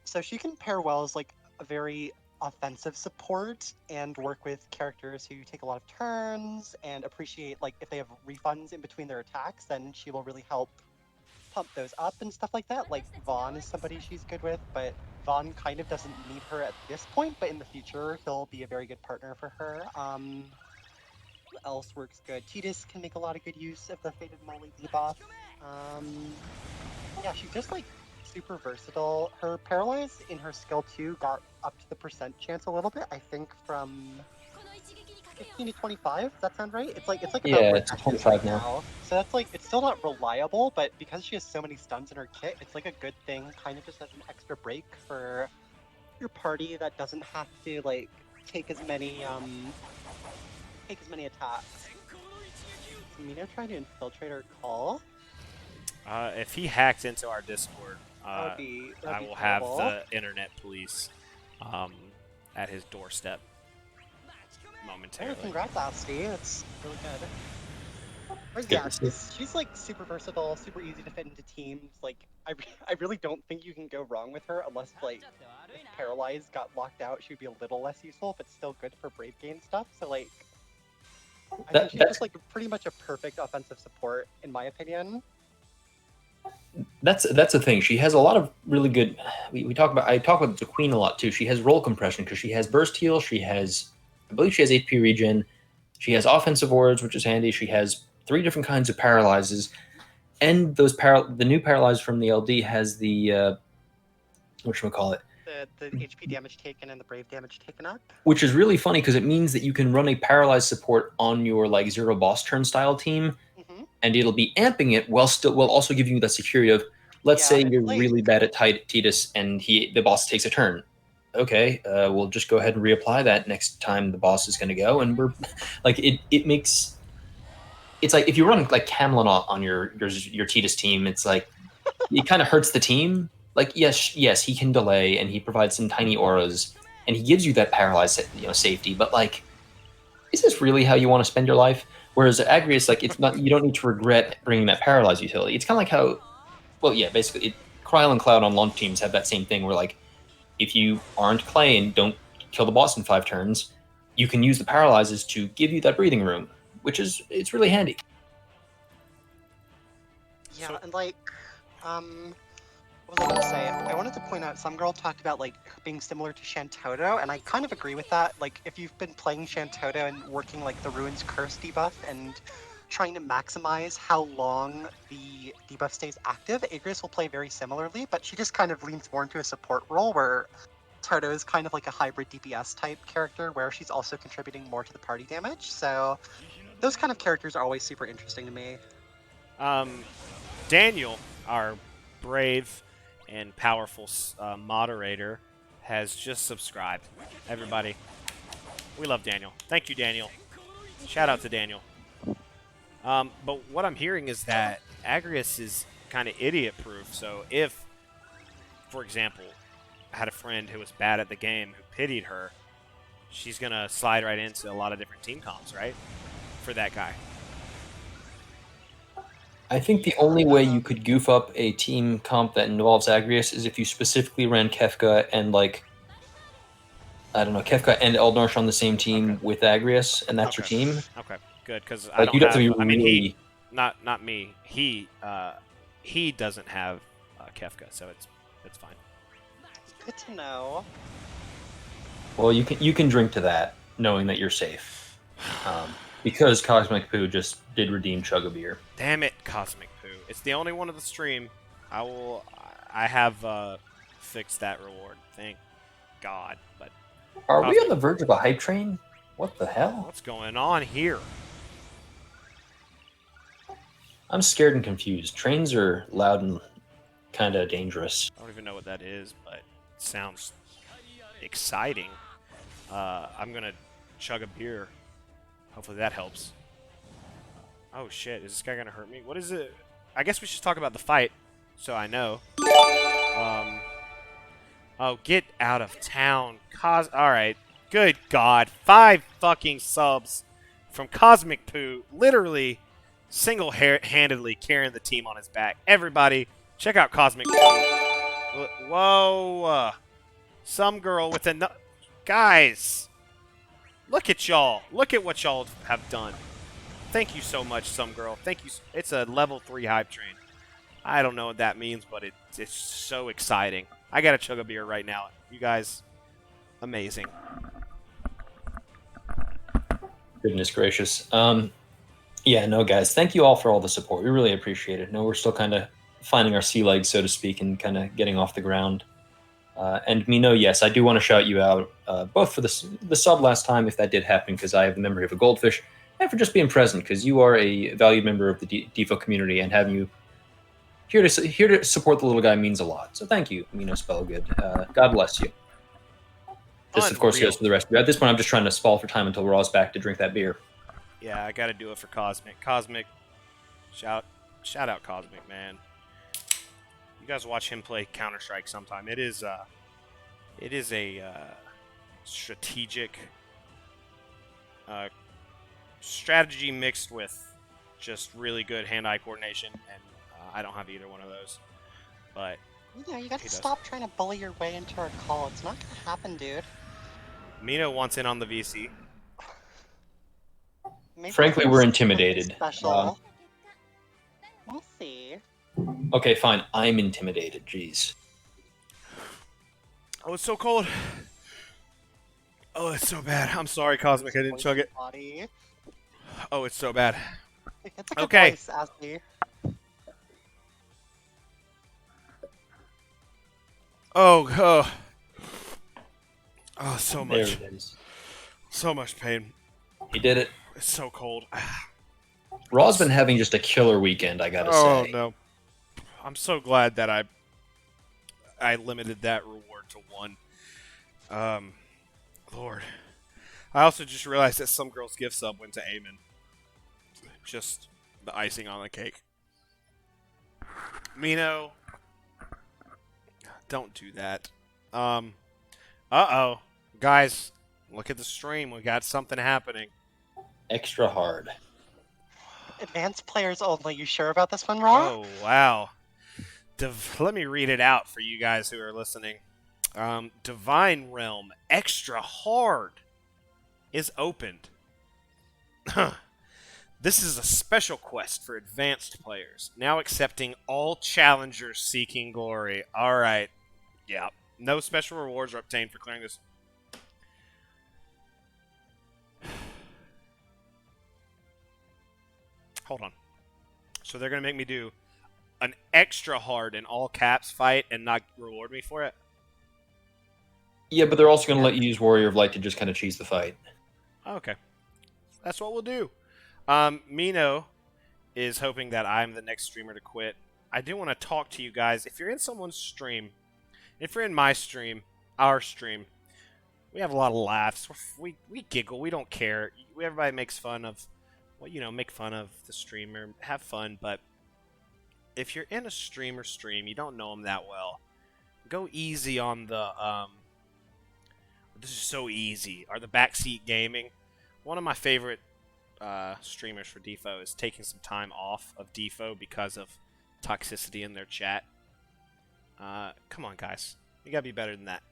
so she can pair well as like a very offensive support and work with characters who take a lot of turns and appreciate like if they have refunds in between their attacks, then she will really help pump those up and stuff like that. Like Vaughn is somebody she's good with, but Vaughn kind of doesn't need her at this point, but in the future he'll be a very good partner for her. Who else works good? Tidus can make a lot of good use of the Faded Moly debuff. Yeah, she's just like super versatile. Her Paralyze in her skill 2 got up to the percent chance a little bit, I think from 15 to 25. Does that sound right? It's like about Yeah, where it's Ash is 25 right now. So that's like it's still not reliable, but because she has so many stuns in her kit, it's like a good thing, kind of just as an extra break for your party that doesn't have to like take as many attacks. Is Mino trying to infiltrate our call? If he hacked into our Discord, That'd be I will terrible. have the internet police at his doorstep momentarily. Oh, congrats, Asti. That's really good. But Good yeah, to see. she's like super versatile, super easy to fit into teams. Like I really don't think you can go wrong with her unless like if Paralyzed got locked out, she would be a little less useful, but still good for Brave Game stuff. So like I think she's just like pretty much a perfect offensive support in my opinion. That's the thing. She has a lot of really good. I talk about the Queen a lot too. She has roll compression because she has burst heal. She has, I believe, she has HP regen. She has offensive auras, which is handy. She has 3 different kinds of paralyzes, and the new paralyze from the LD has the whatchamacallit? The HP damage taken and the Brave damage taken up. Which is really funny because it means that you can run a paralyzed support on your like 0 boss turn style team, and it'll be amping it while also giving you that security of, let's say you're really bad at Tidus and the boss takes a turn. Okay, we'll just go ahead and reapply that next time the boss is going to go, and we're like it makes it's like if you run like Camlin on your Tidus team, it's like it kind of hurts the team. Like yes, he can delay and he provides some tiny auras and he gives you that paralyzed safety, but like, is this really how you want to spend your life? Whereas Agrias, like, it's not, you don't need to regret bringing that paralyzed utility. It's kind of like how, well, yeah, basically, Kryl and Cloud on launch teams have that same thing where, like, if you aren't Clay and don't kill the boss in 5 turns, you can use the paralyzes to give you that breathing room, it's really handy. Yeah, and like, what was I going to say? I wanted to point out, some girl talked about like being similar to Shantoto, and I kind of agree with that. Like, if you've been playing Shantoto and working like the Ruin's Curse debuff and trying to maximize how long the debuff stays active, Agrias will play very similarly, but she just kind of leans more into a support role where Toto is kind of like a hybrid DPS type character where she's also contributing more to the party damage. So those kind of characters are always super interesting to me. Daniel, our brave and powerful moderator, has just subscribed. Everybody, we love Daniel. Thank you, Daniel. Shout out to Daniel. But what I'm hearing is that Agrias is kind of idiot-proof. So if, for example, I had a friend who was bad at the game who pitied her, she's going to slide right into a lot of different team comps, right? For that guy. I think the only way you could goof up a team comp that involves Agrias is if you specifically ran Kefka and, like, I don't know, Kefka and Eldnorsh on the same team with Agrias, and that's your team. Okay, good, because like, I don't you'd have to be I mean, really... not me. He doesn't have Kefka, so it's fine. Good to know. Well, you can drink to that, knowing that you're safe. Because Cosmic Poo just did redeem Chug a Beer. Damn it, Cosmic Poo. It's the only one of the stream. I have fixed that reward. Thank God. But are we on the verge of a hype train? What the hell? What's going on here? I'm scared and confused. Trains are loud and kind of dangerous. I don't even know what that is, but it sounds exciting. I'm gonna chug a beer. Hopefully that helps. Oh shit, is this guy gonna hurt me? What is it? I guess we should talk about the fight, so I know. Oh, get out of town. Alright. Good God. 5 fucking subs from Cosmic Poo. Literally, single-handedly carrying the team on his back. Everybody, check out Cosmic Poo. Whoa. Some girl with a... Guys. Look at y'all. Look at what y'all have done. Thank you so much, Some Girl. Thank you. It's a level 3 hype train. I don't know what that means, but it's so exciting. I gotta chug a beer right now. You guys, amazing. Goodness gracious. Yeah, no, guys, thank you all for all the support. We really appreciate it. No, we're still kind of finding our sea legs, so to speak, and kind of getting off the ground. And Mino, yes, I do want to shout you out, both for the sub last time, if that did happen, because I have the memory of a goldfish, and for just being present, because you are a valued member of the DFFOO community, and having you here to support the little guy means a lot. So thank you, MinoSpelgud. God bless you. This, of course, goes for the rest of you. At this point, I'm just trying to stall for time until Raw's back to drink that beer. Yeah, I gotta do it for Cosmic. Cosmic, shout out Cosmic, man. You guys watch him play Counter-Strike sometime. It is a strategic strategy mixed with just really good hand-eye coordination, and I don't have either one of those. But yeah, you gotta stop trying to bully your way into our call. It's not gonna happen, dude. Mino wants in on the VC. Maybe frankly, we're intimidated. Special. We'll see. Okay, fine. I'm intimidated. Jeez. Oh, it's so cold. Oh, it's so bad. I'm sorry, Cosmic. I didn't chug it. Body. Oh, it's so bad. It's a good Okay. voice, Ashley. Oh, so much. There it is. So much pain. He did it. It's so cold. Raw's been having just a killer weekend, I gotta say. Oh, no. I'm so glad that I limited that reward to 1. Lord. I also just realized that Some Girl's gift sub went to Eamon. Just the icing on the cake. Mino. Don't do that. Uh-oh. Guys, look at the stream. We got something happening. Extra hard. Advanced players only. You sure about this one, Raw? Oh, wow. Let me read it out for you guys who are listening. Divine Realm Extra Hard is opened. This is a special quest for advanced players, now accepting all challengers seeking glory. Alright. Yeah. No special rewards are obtained for clearing this. Hold on. So they're going to make me do an extra hard in all caps fight and not reward me for it? Yeah, but they're also going to let you use Warrior of Light to just kind of cheese the fight. Okay. That's what we'll do. Mino is hoping that I'm the next streamer to quit. I do want to talk to you guys. If you're in someone's stream, if you're in my stream, our stream, we have a lot of laughs. We giggle. We don't care. Everybody makes fun of, well, make fun of the streamer, have fun. But if you're in a streamer stream, you don't know them that well, go easy on the, this is so easy, are the backseat gaming. One of my favorite streamers for DFFOO is taking some time off of DFFOO because of toxicity in their chat. Come on, guys. You gotta be better than that.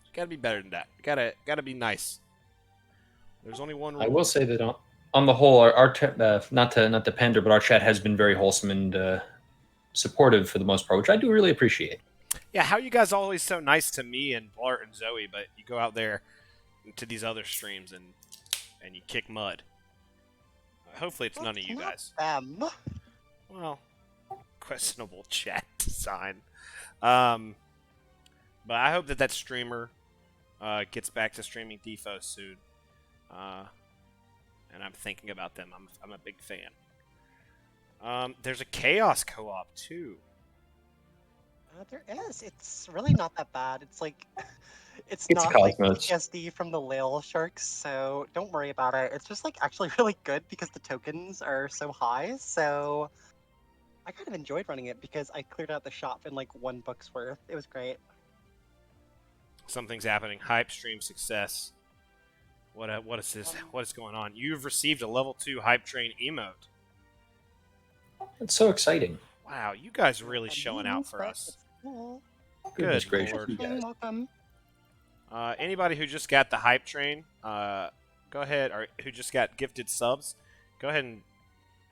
You gotta be better than that. You gotta be nice. There's only one rule. I will say that on the whole, our not to pander, but our chat has been very wholesome and supportive for the most part, which I do really appreciate. Yeah, how are you guys always so nice to me and Bl'Art and Zoe, but you go out there to these other streams and you kick mud? Hopefully it's none of you guys. Well, questionable chat design. But I hope that streamer gets back to streaming DFFOO soon. And I'm thinking about them. I'm a big fan. There's a Chaos co-op too. There is. It's really not that bad. It's like, it's It's not like Cosmos. PTSD from the Lil Sharks, so don't worry about it. It's just like actually really good because the tokens are so high. So I kind of enjoyed running it because I cleared out the shop in like 1 book's worth. It was great. Something's happening. Hype stream success. What is this? What is going on? You've received a level 2 hype train emote. It's so exciting. Wow, you guys are really showing out for us. It's cool. Goodness Good gracious, lord. you guys. Welcome. Anybody who just got the hype train, go ahead, or who just got gifted subs, go ahead and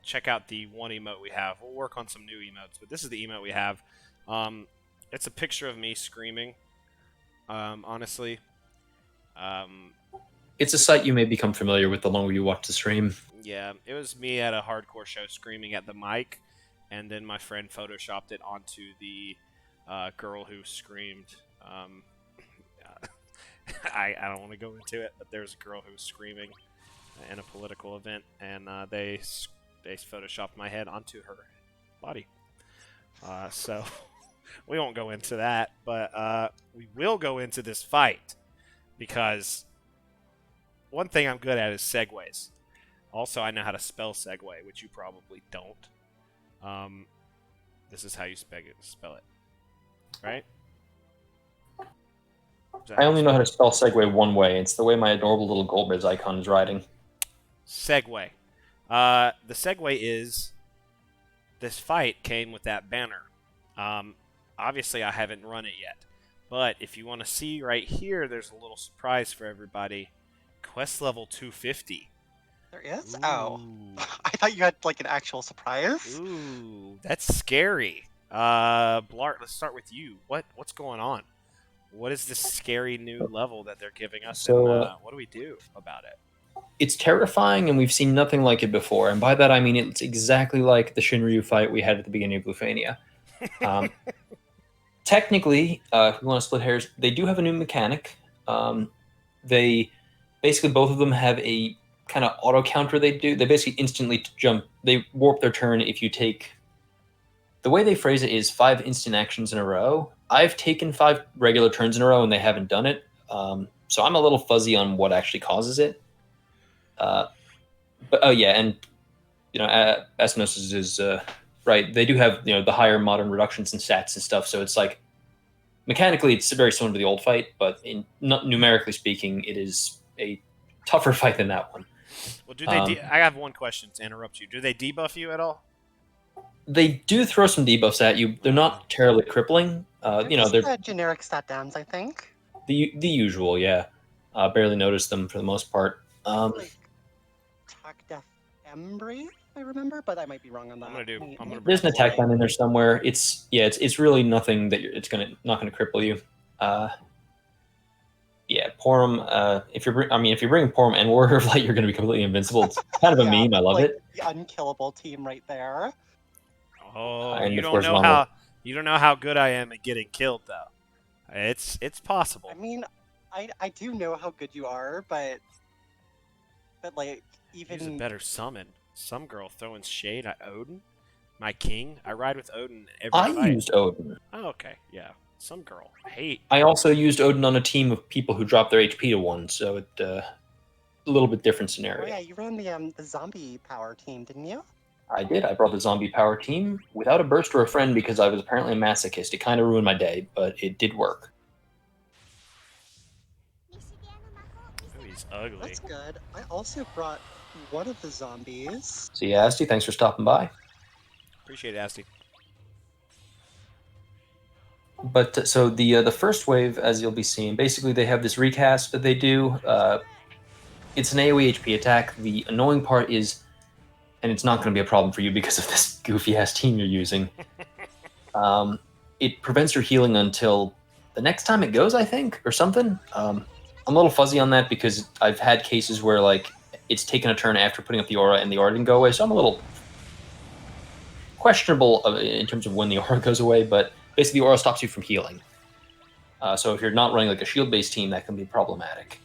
check out the one emote we have. We'll work on some new emotes, but this is the emote we have. It's a picture of me screaming. Honestly, It's a sight you may become familiar with the longer you watch the stream. yeah, it was me at a hardcore show screaming at the mic, and then my friend photoshopped it onto the girl who screamed. I don't want to go into it, but there's a girl who was screaming in a political event, and they photoshopped my head onto her body. So we won't go into that, but we will go into this fight because one thing I'm good at is segues. Also, I know how to spell segue, which you probably don't. This is how you spell it, right? I only know how to spell segue one way. It's the way my adorable little Golbez icon is riding. Segue. The segue is this fight came with that banner. Obviously, I haven't run it yet. But if you want to see right here, there's a little surprise for everybody. Quest level 250. There is? Ooh. Oh. I thought you had like an actual surprise. Ooh, that's scary. Blart, let's start with you. What's going on? What is this scary new level that they're giving us, and what do we do about it? It's terrifying, and we've seen nothing like it before. And by that, I mean it's exactly like the Shinryu fight we had at the beginning of Bluefania. Technically, if we want to split hairs, they do have a new mechanic. They basically, both of them have a kind of auto counter they do. They basically instantly jump. They warp their turn if you take... The way they phrase it is 5 instant actions in a row. I've taken 5 regular turns in a row, and they haven't done it. So I'm a little fuzzy on what actually causes it. But oh yeah, and Esuna is right. They do have the higher modern reductions in stats and stuff. So it's like mechanically it's very similar to the old fight, but numerically speaking, it is a tougher fight than that one. Well, do they? I have one question to interrupt you. Do they debuff you at all? They do throw some debuffs at you. They're not terribly crippling. They're generic stat downs, I think. The usual, yeah. Barely noticed them for the most part. Like attack death embrace, I remember, but I might be wrong on that. There's an attack down in there somewhere. It's really nothing that not gonna cripple you. Yeah, Porum. If you're bringing Porum and Warrior of Light, you're gonna be completely invincible. It's kind of a meme. I love it. The unkillable team right there. Oh, you don't know how good I am at getting killed, though. It's possible. I mean, I do know how good you are, but like even Here's a better summon. Some girl throwing shade at Odin, my king. I ride with Odin every fight. I used Odin. Oh, okay, yeah. Some girl hate. I also used Odin on a team of people who dropped their HP to 1, so it a little bit different scenario. Oh yeah, you ran the zombie power team, didn't you? I did. I brought the zombie power team without a burst or a friend because I was apparently a masochist. It kind of ruined my day, but it did work. Oh, he's ugly. That's good. I also brought one of the zombies. See you, Asti. Thanks for stopping by. Appreciate it, Asti. But so the first wave, as you'll be seeing, basically they have this recast that they do. It's an AoE HP attack. The annoying part is, and it's not going to be a problem for you because of this goofy-ass team you're using, it prevents your healing until the next time it goes, I think, or something. I'm a little fuzzy on that because I've had cases where like it's taken a turn after putting up the aura and the aura didn't go away, so I'm a little questionable in terms of when the aura goes away, but basically the aura stops you from healing. So if you're not running like a shield-based team, that can be problematic.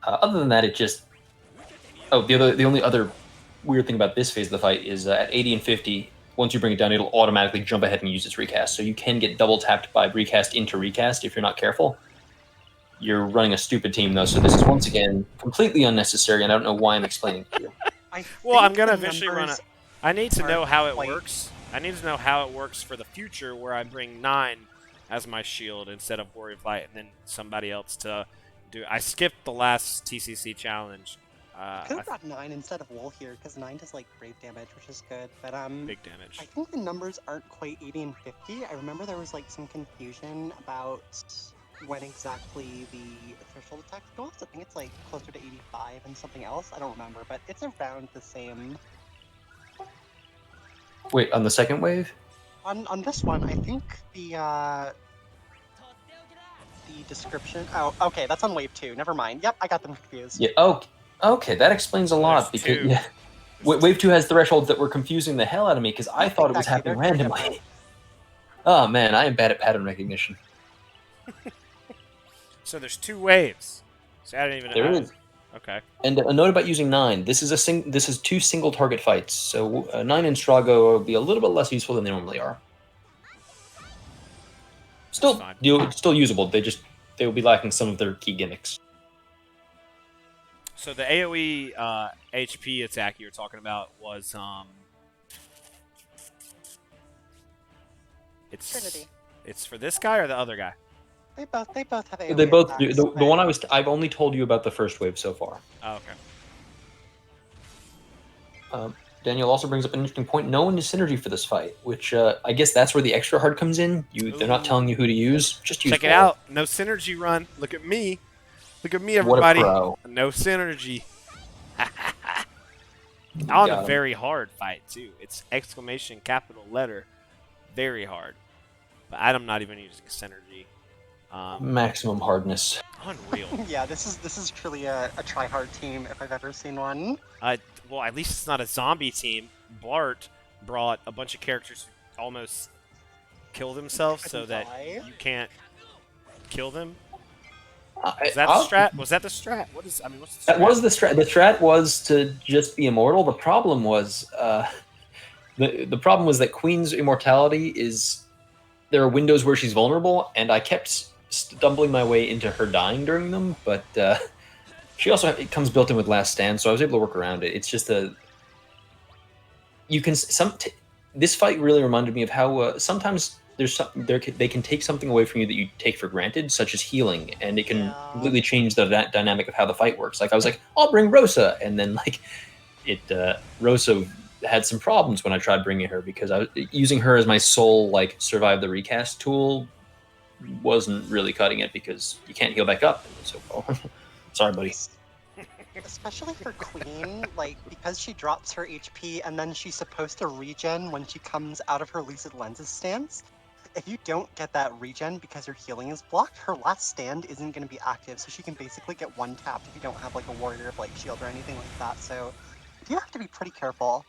Other than that, it just... Oh, the only other weird thing about this phase of the fight is at 80 and 50, once you bring it down, it'll automatically jump ahead and use its recast. So you can get double tapped by recast into recast if you're not careful. You're running a stupid team, though, so this is, once again, completely unnecessary, and I don't know why I'm explaining to you. Well, I'm going to eventually run it. I need to know how it works. I need to know how it works for the future, where I bring 9 as my shield instead of Warrior of Light, and then somebody else to do. I skipped the last TCC challenge. I could have brought 9 instead of Wool here, because 9 does like brave damage, which is good. But big damage. I think the numbers aren't quite 80 and 50. I remember there was like some confusion about when exactly the threshold attacks go off. So I think it's like closer to 85 and something else. I don't remember, but it's around the same. Wait, on the second wave? On this one, I think the description. Oh, okay, that's on wave 2. Never mind. Yep, I got them confused. Yeah. Oh, okay, that explains a lot. There's Because 2. yeah, wave 2 has thresholds that were confusing the hell out of me because I thought it was happening randomly. Oh man, I am bad at pattern recognition. So there's 2 waves. So I didn't even know. There is. Okay. And a note about using 9. This is 2 single target fights. So 9 and Strago will be a little bit less useful than they normally are. Still usable. They will be lacking some of their key gimmicks. So the AoE HP attack you were talking about was it's Trinity. It's for this guy or the other guy? They both have AoE They both attacks, do. The one I've only told you about the first wave so far. Oh, okay. Daniel also brings up an interesting point. No one is synergy for this fight, which I guess that's where the extra hard comes in. They're not telling you who to use. Just use. Check it out. No synergy run. Look at me. Look at me, everybody. What a pro. No synergy. On a very hard fight too. It's exclamation capital letter, very hard. But I'm not even using synergy. Maximum hardness. Unreal. Yeah, this is truly a try-hard team if I've ever seen one. Well, at least it's not a zombie team. Bl'Art brought a bunch of characters who almost kill themselves so that you can't kill them. Is that the strat? Was that the strat? What's the strat? That was the strat. The strat was to just be immortal. The problem was the problem was that Queen's immortality is there are windows where she's vulnerable, and I kept stumbling my way into her dying during them. But she also it comes built in with Last Stand, so I was able to work around it. It's just this fight really reminded me of how sometimes they can take something away from you that you take for granted, such as healing, and it can completely change the dynamic of how the fight works. Like I was like, I'll bring Rosa, and then like Rosa had some problems when I tried bringing her because I was using her as my sole like survive the recast tool wasn't really cutting it because you can't heal back up. So sorry, buddy. Especially for Queen, like, because she drops her HP and then she's supposed to regen when she comes out of her Lucid Lenses stance. If you don't get that regen because your healing is blocked, her Last Stand isn't going to be active, so she can basically get one tapped if you don't have like a Warrior of Light shield or anything like that. So you have to be pretty careful.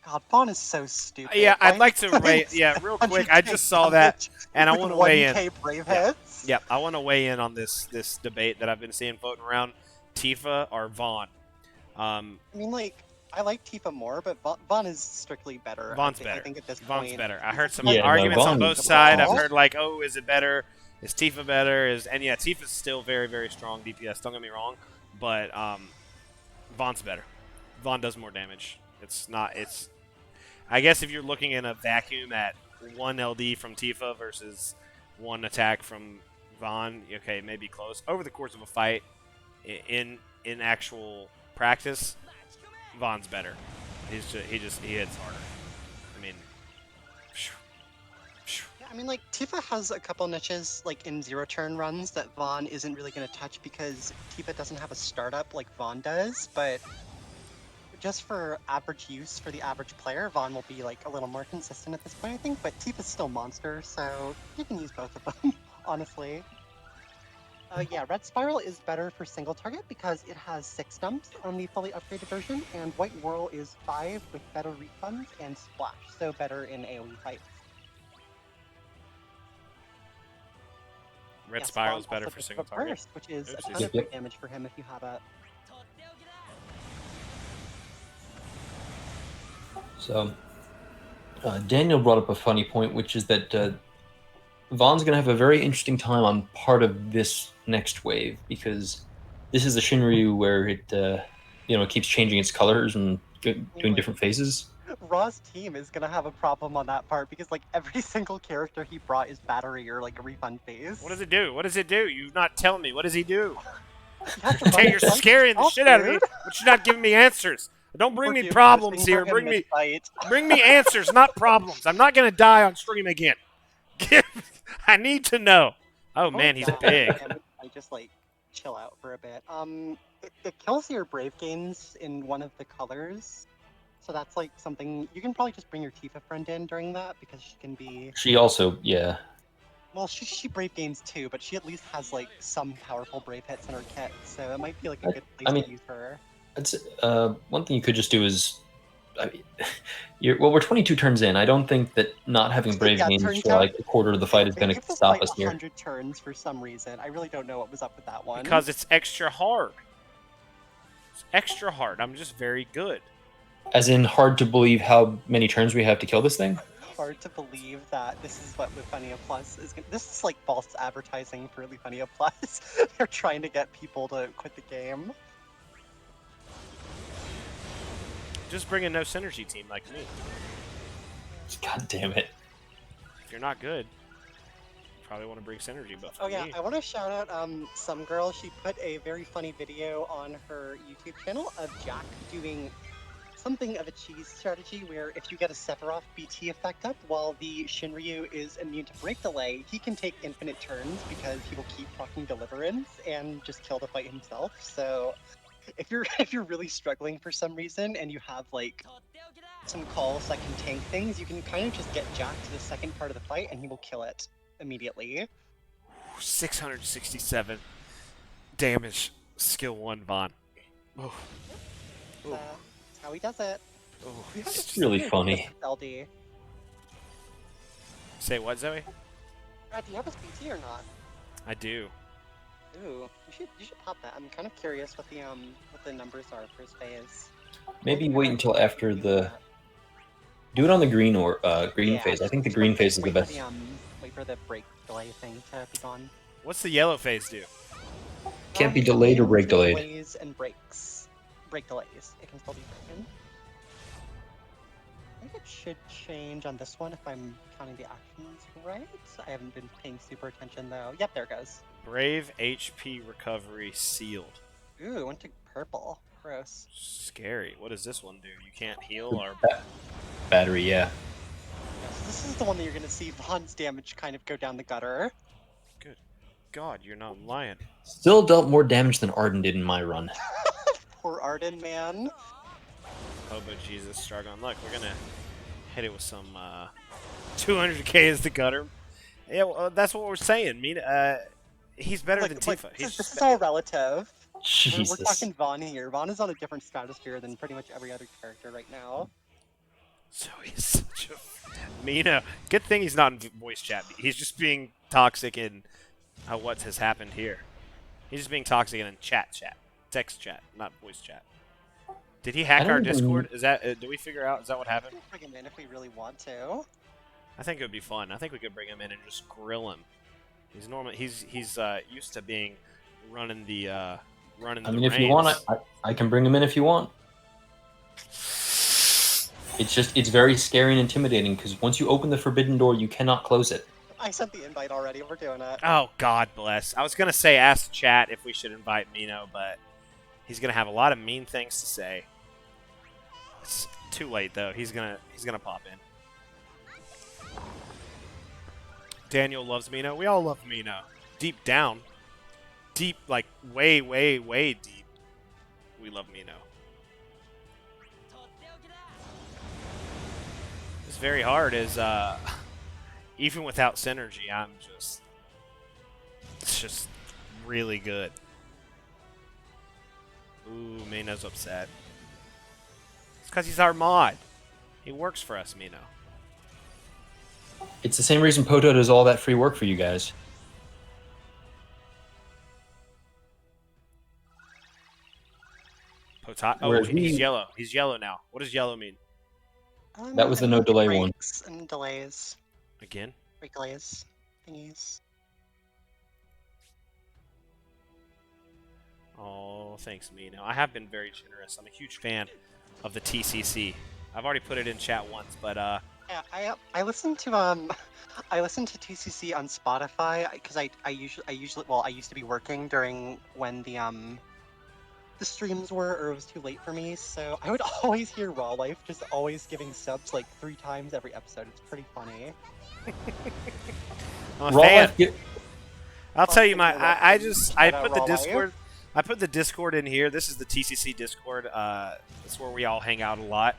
God, Vaughn is so stupid. Yeah, I'd like to weigh. Yeah, real quick. I just saw that, and I want to weigh in. Brave hits. Yeah, I want to weigh in on this debate that I've been seeing floating around: Tifa or Vaughn. I mean, like, I like Tifa more, but Vaughn is strictly better. Vaughn's better. I think at this Vaughn's point. better. I heard some arguments on both sides. I've heard like, oh, is it better? Is Tifa better? And yeah, Tifa's still very, very strong DPS. Don't get me wrong, but Vaughn's better. Vaughn does more damage. It's. I guess if you're looking in a vacuum at one LD from Tifa versus one attack from Vaughn, okay, maybe close. Over the course of a fight, in actual practice, Vaughn's better. He hits harder. I mean, yeah, I mean, like, Tifa has a couple niches, like, in zero-turn runs that Vaughn isn't really going to touch because Tifa doesn't have a startup like Vaughn does, but just for average use for the average player, Vaughn will be like a little more consistent at this point, I think, but Tifa's still monster, so you can use both of them, honestly. Yeah, Red Spiral is better for single target because it has 6 dumps on the fully upgraded version, and White Whirl is 5 with better refunds and Splash, so better in AoE fights. Red Spiral is better for single target. Burst, which is a ton of good damage for him if you have it. So, Daniel brought up a funny point, which is that Vaughn's going to have a very interesting time on part of this next wave, because this is a Shinryu where it, it keeps changing its colors and doing different phases. Raw's team is gonna have a problem on that part because like every single character he brought is battery or like a refund phase. What does it do? What does it do? You're not telling me. What does he do? Hey, you're scaring the shit out of me, but you're not giving me answers. Don't bring me problems here. Bring me answers, not problems. I'm not gonna die on stream again. I need to know. Oh man, he's big. I just like chill out for a bit. It kills your brave gains in one of the colors. So that's like something you can probably just bring your Tifa friend in during that because she can be. She also, yeah. Well, she brave gains too, but she at least has like some powerful brave hits in her kit, so it might be like a good place to use her. It's one thing you could just do is, we're 22 turns in. I don't think that not having brave gains for like a quarter of the fight is going to stop us here. 100 turns for some reason. I really don't know what was up with that one. Because it's extra hard. It's extra hard. I'm just very good. As in, hard to believe how many turns we have to kill this thing? Hard to believe that this is what Lufenia Plus is. This is like false advertising for Lufenia Plus. They're trying to get people to quit the game. Just bring a no synergy team like me. God damn it. If you're not good, you probably want to bring synergy, but oh yeah, I want to shout out some girl. She put a very funny video on her YouTube channel of Jack doing something of a cheese strategy where if you get a Sephiroth BT effect up while the Shinryu is immune to break delay, he can take infinite turns because he will keep proccing Deliverance and just kill the fight himself. So if you're really struggling for some reason and you have like some calls that can tank things, you can kind of just get Jack to the second part of the fight and he will kill it immediately. 667 damage, skill 1 Vaughn. Oh. That's how he does it. Oh, it's really funny. LD. Say what, Zoe? Do you have a PT or not? I do. Ooh, you should pop that. I'm kind of curious what the numbers are for his phase. Maybe wait until after the. Do it on the green or green phase. I think the green phase is the best. Wait for the break delay thing to be gone. What's the yellow phase do? Can't be delayed or break delayed. Delays and breaks. Break delays. It can still be broken. I think it should change on this one if I'm counting the actions right. I haven't been paying super attention though. Yep, there it goes. Brave HP recovery sealed. Ooh, it went to purple. Gross. Scary. What does this one do? You can't heal or battery, yeah. Yes, this is the one that you're gonna see Vaughn's damage kind of go down the gutter. Good God, you're not lying. Still dealt more damage than Arden did in my run. Poor Arden, man. Oh, but Jesus, struggling. Look, we're gonna hit it with some 200k as the gutter. Yeah, well, that's what we're saying. He's better than Tifa. This is all relative. Jesus. We're talking Vaughn here. Vaughn is on a different stratosphere than pretty much every other character right now. So he's such a Mina. Good thing he's not in voice chat. He's just being toxic in what has happened here. He's just being toxic in chat, text chat, not voice chat. Did he hack our Discord? Is that? Do we figure out? Is that what happened? We can bring him in if we really want to. I think it would be fun. I think we could bring him in and just grill him. He's normally he's used to being running the running. I mean, if you want, I can bring him in if you want. It's very scary and intimidating because once you open the forbidden door, you cannot close it. I sent the invite already. We're doing it. Oh, God bless. I was gonna say ask chat if we should invite Mino, but he's gonna have a lot of mean things to say. It's too late though. He's gonna pop in. Daniel loves Mino. We all love Mino. Deep down, deep like way deep, we love Mino. It's very hard as even without synergy, it's just really good. Ooh, Mino's upset. It's because he's our mod. He works for us, Mino. It's the same reason Poto does all that free work for you guys. Oh, he's yellow. He's yellow now. What does yellow mean? That was the I no think delay one. breaks and delays. Again? Break delays. Thingies. Oh, thanks, Mino. I have been very generous. I'm a huge fan of the TCC. I've already put it in chat once, but Yeah, I listen to I listen to TCC on Spotify because I usually well I used to be working during when the streams were or it was too late for me, so I would always hear Raw Life just always giving subs like 3 times every episode. It's pretty funny. I'm a Raw fan. Life I'll tell you Constantly I shout out put the Raw Life. Discord. I put the Discord in here. This is the TCC Discord. That's where we all hang out a lot.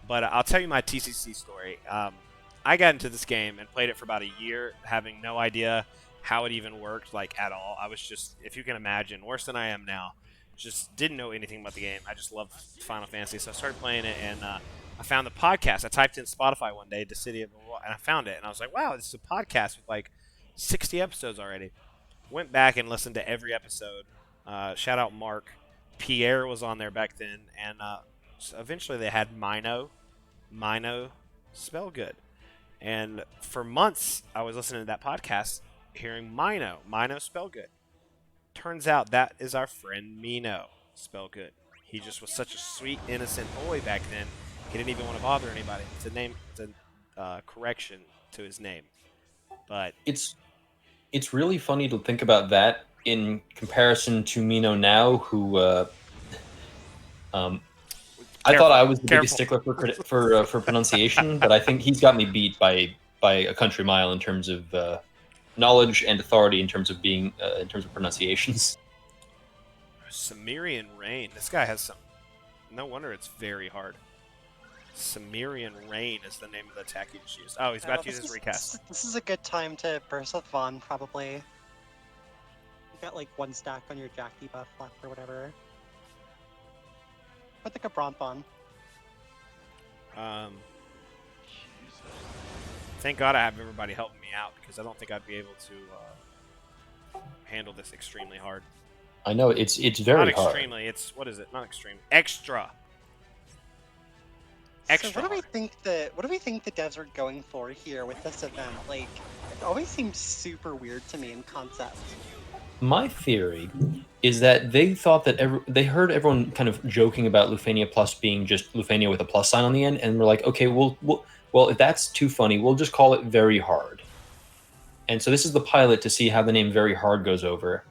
But I'll tell you my TCC story. I got into this game and played it for about a year, having no idea how it even worked, like at all. I was just, if you can imagine, worse than I am now. Just didn't know anything about the game. I just loved Final Fantasy, so I started playing it, and I found the podcast. I typed in Spotify one day, the city of, and I found it, and I was like, wow, this is a podcast with like 60 episodes already. Went back and listened to every episode. Shout out Mark. Pierre was on there back then, and so eventually they had MinoSpelgud. And for months, I was listening to that podcast, hearing MinoSpelgud. Turns out that is our friend MinoSpelgud. He just was such a sweet, innocent boy back then. He didn't even want to bother anybody. It's a correction to his name. But it's really funny to think about that in comparison to Mino now, who I thought I was the biggest stickler for pronunciation, but I think he's got me beat by a country mile in terms of knowledge and authority in terms of being in terms of pronunciations. Cimmerian Rain. This guy has some. No wonder it's very hard. Cimmerian Rain is the name of the attack he just used. Oh, he's about to use his recast. This is a good time to burst with Vaughn, probably. You got like 1 stack on your Jack debuff left or whatever. Put the Cabromp on. Thank God I have everybody helping me out, because I don't think I'd be able to handle this extremely hard. I know it's very hard. Not extremely. It's what is it? Not extreme. Extra. So what do we think the devs are going for here with this event? Like, it always seems super weird to me in concept. My theory is that they thought that they heard everyone kind of joking about Lufania Plus being just Lufania with a plus sign on the end, and we're like, okay, well, if that's too funny, we'll just call it Very Hard. And so this is the pilot to see how the name Very Hard goes over.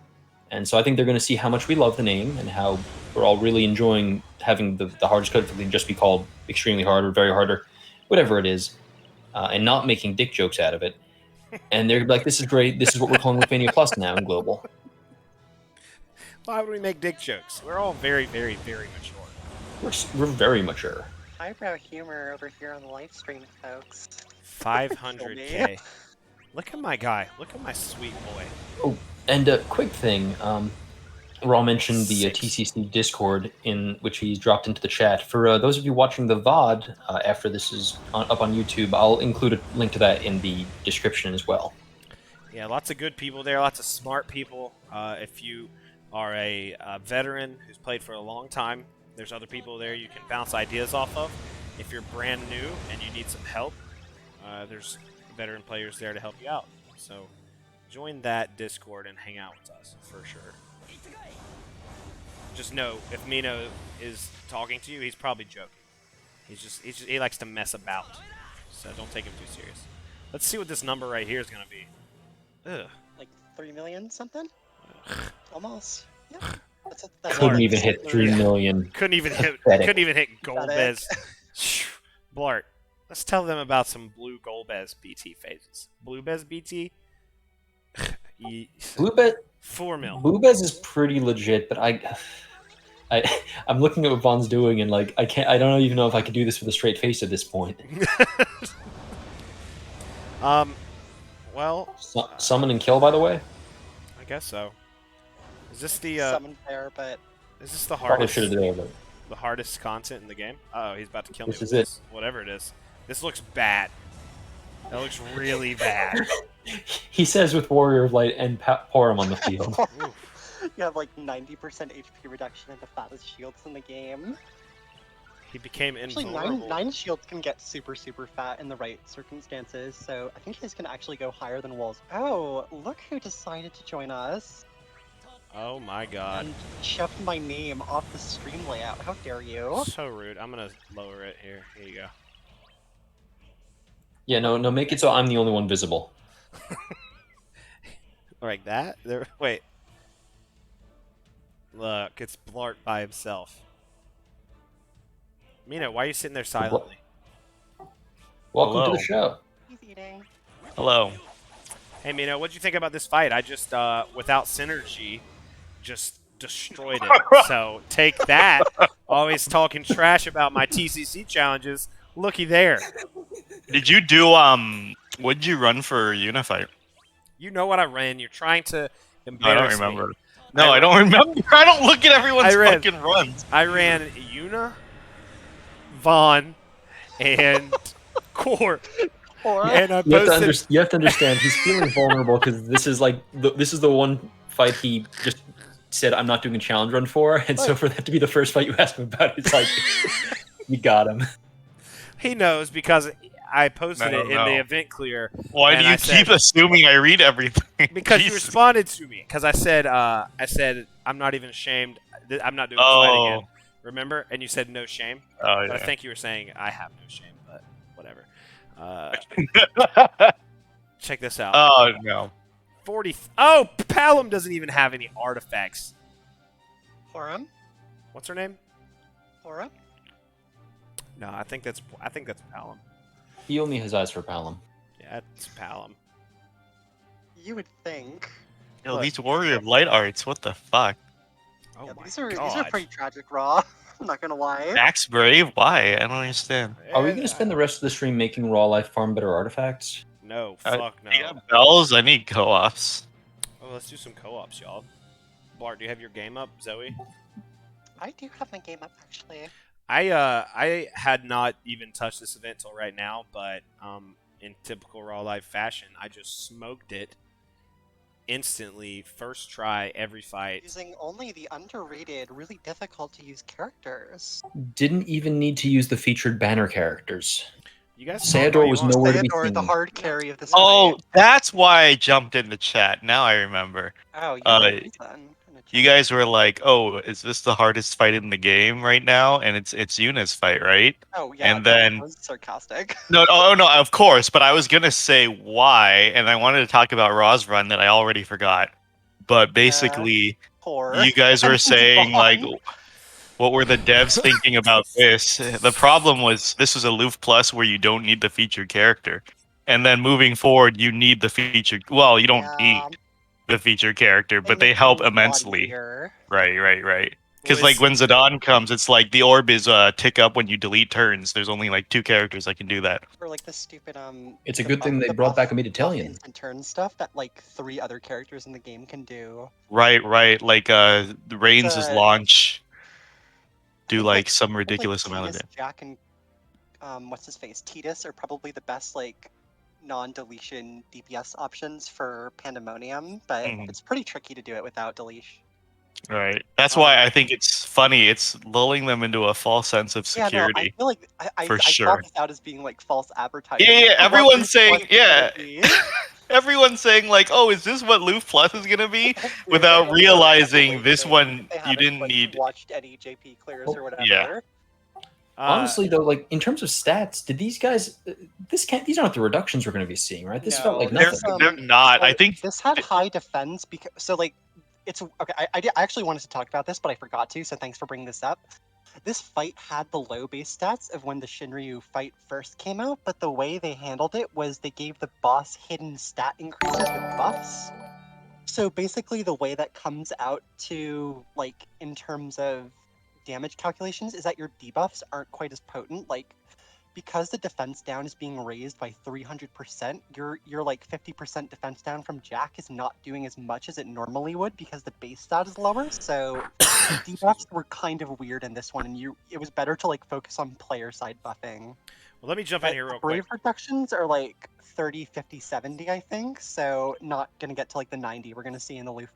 And so I think they're going to see how much we love the name and how we're all really enjoying having the hardest code just be called Extremely Hard or Very Hard or whatever it is, and not making dick jokes out of it. And they're like, this is great. This is what we're calling Lufania Plus now in Global. Why would we make dick jokes? We're all very, very, very mature. We're very mature. Highbrow humor over here on the live stream, folks. 500K. Look at my guy. Look at my sweet boy. Oh, and a quick thing. Raw mentioned the TCC Discord, in which he's dropped into the chat. For those of you watching the VOD after this is up on YouTube, I'll include a link to that in the description as well. Yeah, lots of good people there, lots of smart people. If you are a veteran who's played for a long time, there's other people there you can bounce ideas off of. If you're brand new and you need some help, there's veteran players there to help you out. So join that Discord and hang out with us for sure. Just know, if Mino is talking to you, he's probably joking. He likes to mess about. So don't take him too serious. Let's see what this number right here is gonna be. Ugh. Like 3 million something? Almost. Yeah. Couldn't even hit 3 million. Couldn't even hit Golbez. Blart. Let's tell them about some blue Golbez BT phases. Blue Bez BT. Blue 4 mil. Blue Bez is pretty legit, but I'm looking at what Vaughn's doing, and like I don't even know if I could do this with a straight face at this point. Well, summon and kill, by the way. I guess so. Is this the summon there, but is this the probably hardest? Should have done it. The hardest content in the game? Oh, he's about to kill me. This with is this. Whatever it is. This looks bad. That looks really bad. He says with Warrior of Light and pour him on the field. You have like 90% HP reduction and the fattest shields in the game. He became Actually, invulnerable. nine shields can get super fat in the right circumstances, so I think his can actually go higher than Wolves. Oh, look who decided to join us. Oh my god. And shoved my name off the stream layout. How dare you? So rude. I'm gonna lower it here. Here you go. Yeah, no, make it so I'm the only one visible. Like that? There. Wait. Look, it's Bl'Art by himself. Mino, why are you sitting there silently? Welcome to Hello. the show. He's eating. Hello. Hey, Mino, what'd you think about this fight? I just, without synergy, just destroyed it. So take that. Always talking trash about my TCC challenges. Looky there. Did you do what did you run for Unify? You know what I ran. You're trying to I embarrass don't remember. me. No, I don't remember. I don't look at everyone's fucking runs. I ran Yuna, Vaughn, and Core. And I posted... you have to understand he's feeling vulnerable because this is like this is the one fight he just said I'm not doing a challenge run for, and so for that to be the first fight you ask him about, it's like you got him. He knows because I posted it in the event clear. Why do you keep assuming I read everything? Because you responded to me. Because I said I'm not even ashamed. I'm not doing this fight again. Remember? And you said no shame. Oh yeah. But I think you were saying I have no shame. But whatever. Check this out. Oh no. 40. Oh, Palom doesn't even have any artifacts. Horum? What's her name? Horum? No, I think that's Palom. He only has eyes for Palom. Yeah, it's Palom. You would think. Yo, these Warrior of Light arts, what the fuck? Oh Yeah, my these are God. pretty tragic, Raw. I'm not gonna lie. Max Brave? Why? I don't understand. Are we going to spend the rest of the stream making Raw Life farm better artifacts? No, fuck no. I got bells. I need co-ops. Oh, let's do some co-ops, y'all. Bart, do you have your game up, Zoe? I do have my game up, actually. I had not even touched this event till right now, but in typical Raw Life fashion, I just smoked it instantly, first try, every fight. Using only the underrated, really difficult to use characters. Didn't even need to use the featured banner characters. You guys Sayador was nowhere to be Sayador, seen. the hard carry of this Oh, fight. that's why I jumped into chat. Now I remember. Oh, you guys were like, "Oh, is this the hardest fight in the game right now?" And it's Yuna's fight, right? Oh yeah, and then that was sarcastic. no, of course. But I was gonna say why, and I wanted to talk about Raw's run that I already forgot. But basically, you guys were saying like, what were the devs thinking about this? The problem was this was a Loof Plus where you don't need the featured character, and then moving forward, you need the featured. Well, you don't need the featured character, but they help immensely. Right. Because like when Zidane comes, it's like the orb is tick up when you delete turns. There's only like 2 characters that can do that. Or like the stupid It's a good thing they brought back a Mediterranean. Instant turn stuff that like 3 other characters in the game can do. Right. Like the Reigns' launch. Do like some ridiculous amount of it. Jack and what's his face? Titus are probably the best like non-deletion DPS options for Pandemonium, but it's pretty tricky to do it without deletion. Right. That's why I think it's funny. It's lulling them into a false sense of security. Yeah, no, I feel like I thought this out as being like false advertising. Yeah. Everyone's saying, everyone's saying like, "Oh, is this what Loof Plus is gonna be?" Without realizing this one you didn't need. Watched any JP clears or whatever. Yeah. Honestly, though, like in terms of stats, did these guys? These aren't the reductions we're going to be seeing, right? This felt like nothing. They're not. I think this had high defense because it's okay. I actually wanted to talk about this, but I forgot to. So thanks for bringing this up. This fight had the low base stats of when the Shinryu fight first came out, but the way they handled it was they gave the boss hidden stat increases with buffs. So basically, the way that comes out to like in terms of damage calculations is that your debuffs aren't quite as potent. Like, because the defense down is being raised by 300%, your like 50% defense down from Jack is not doing as much as it normally would because the base stat is lower. So debuffs were kind of weird in this one, and it was better to like focus on player side buffing. Well, let me jump in here real quick. Brave reductions are like 30, 50, 70, I think. So not gonna get to like the 90 we're gonna see in the Loof.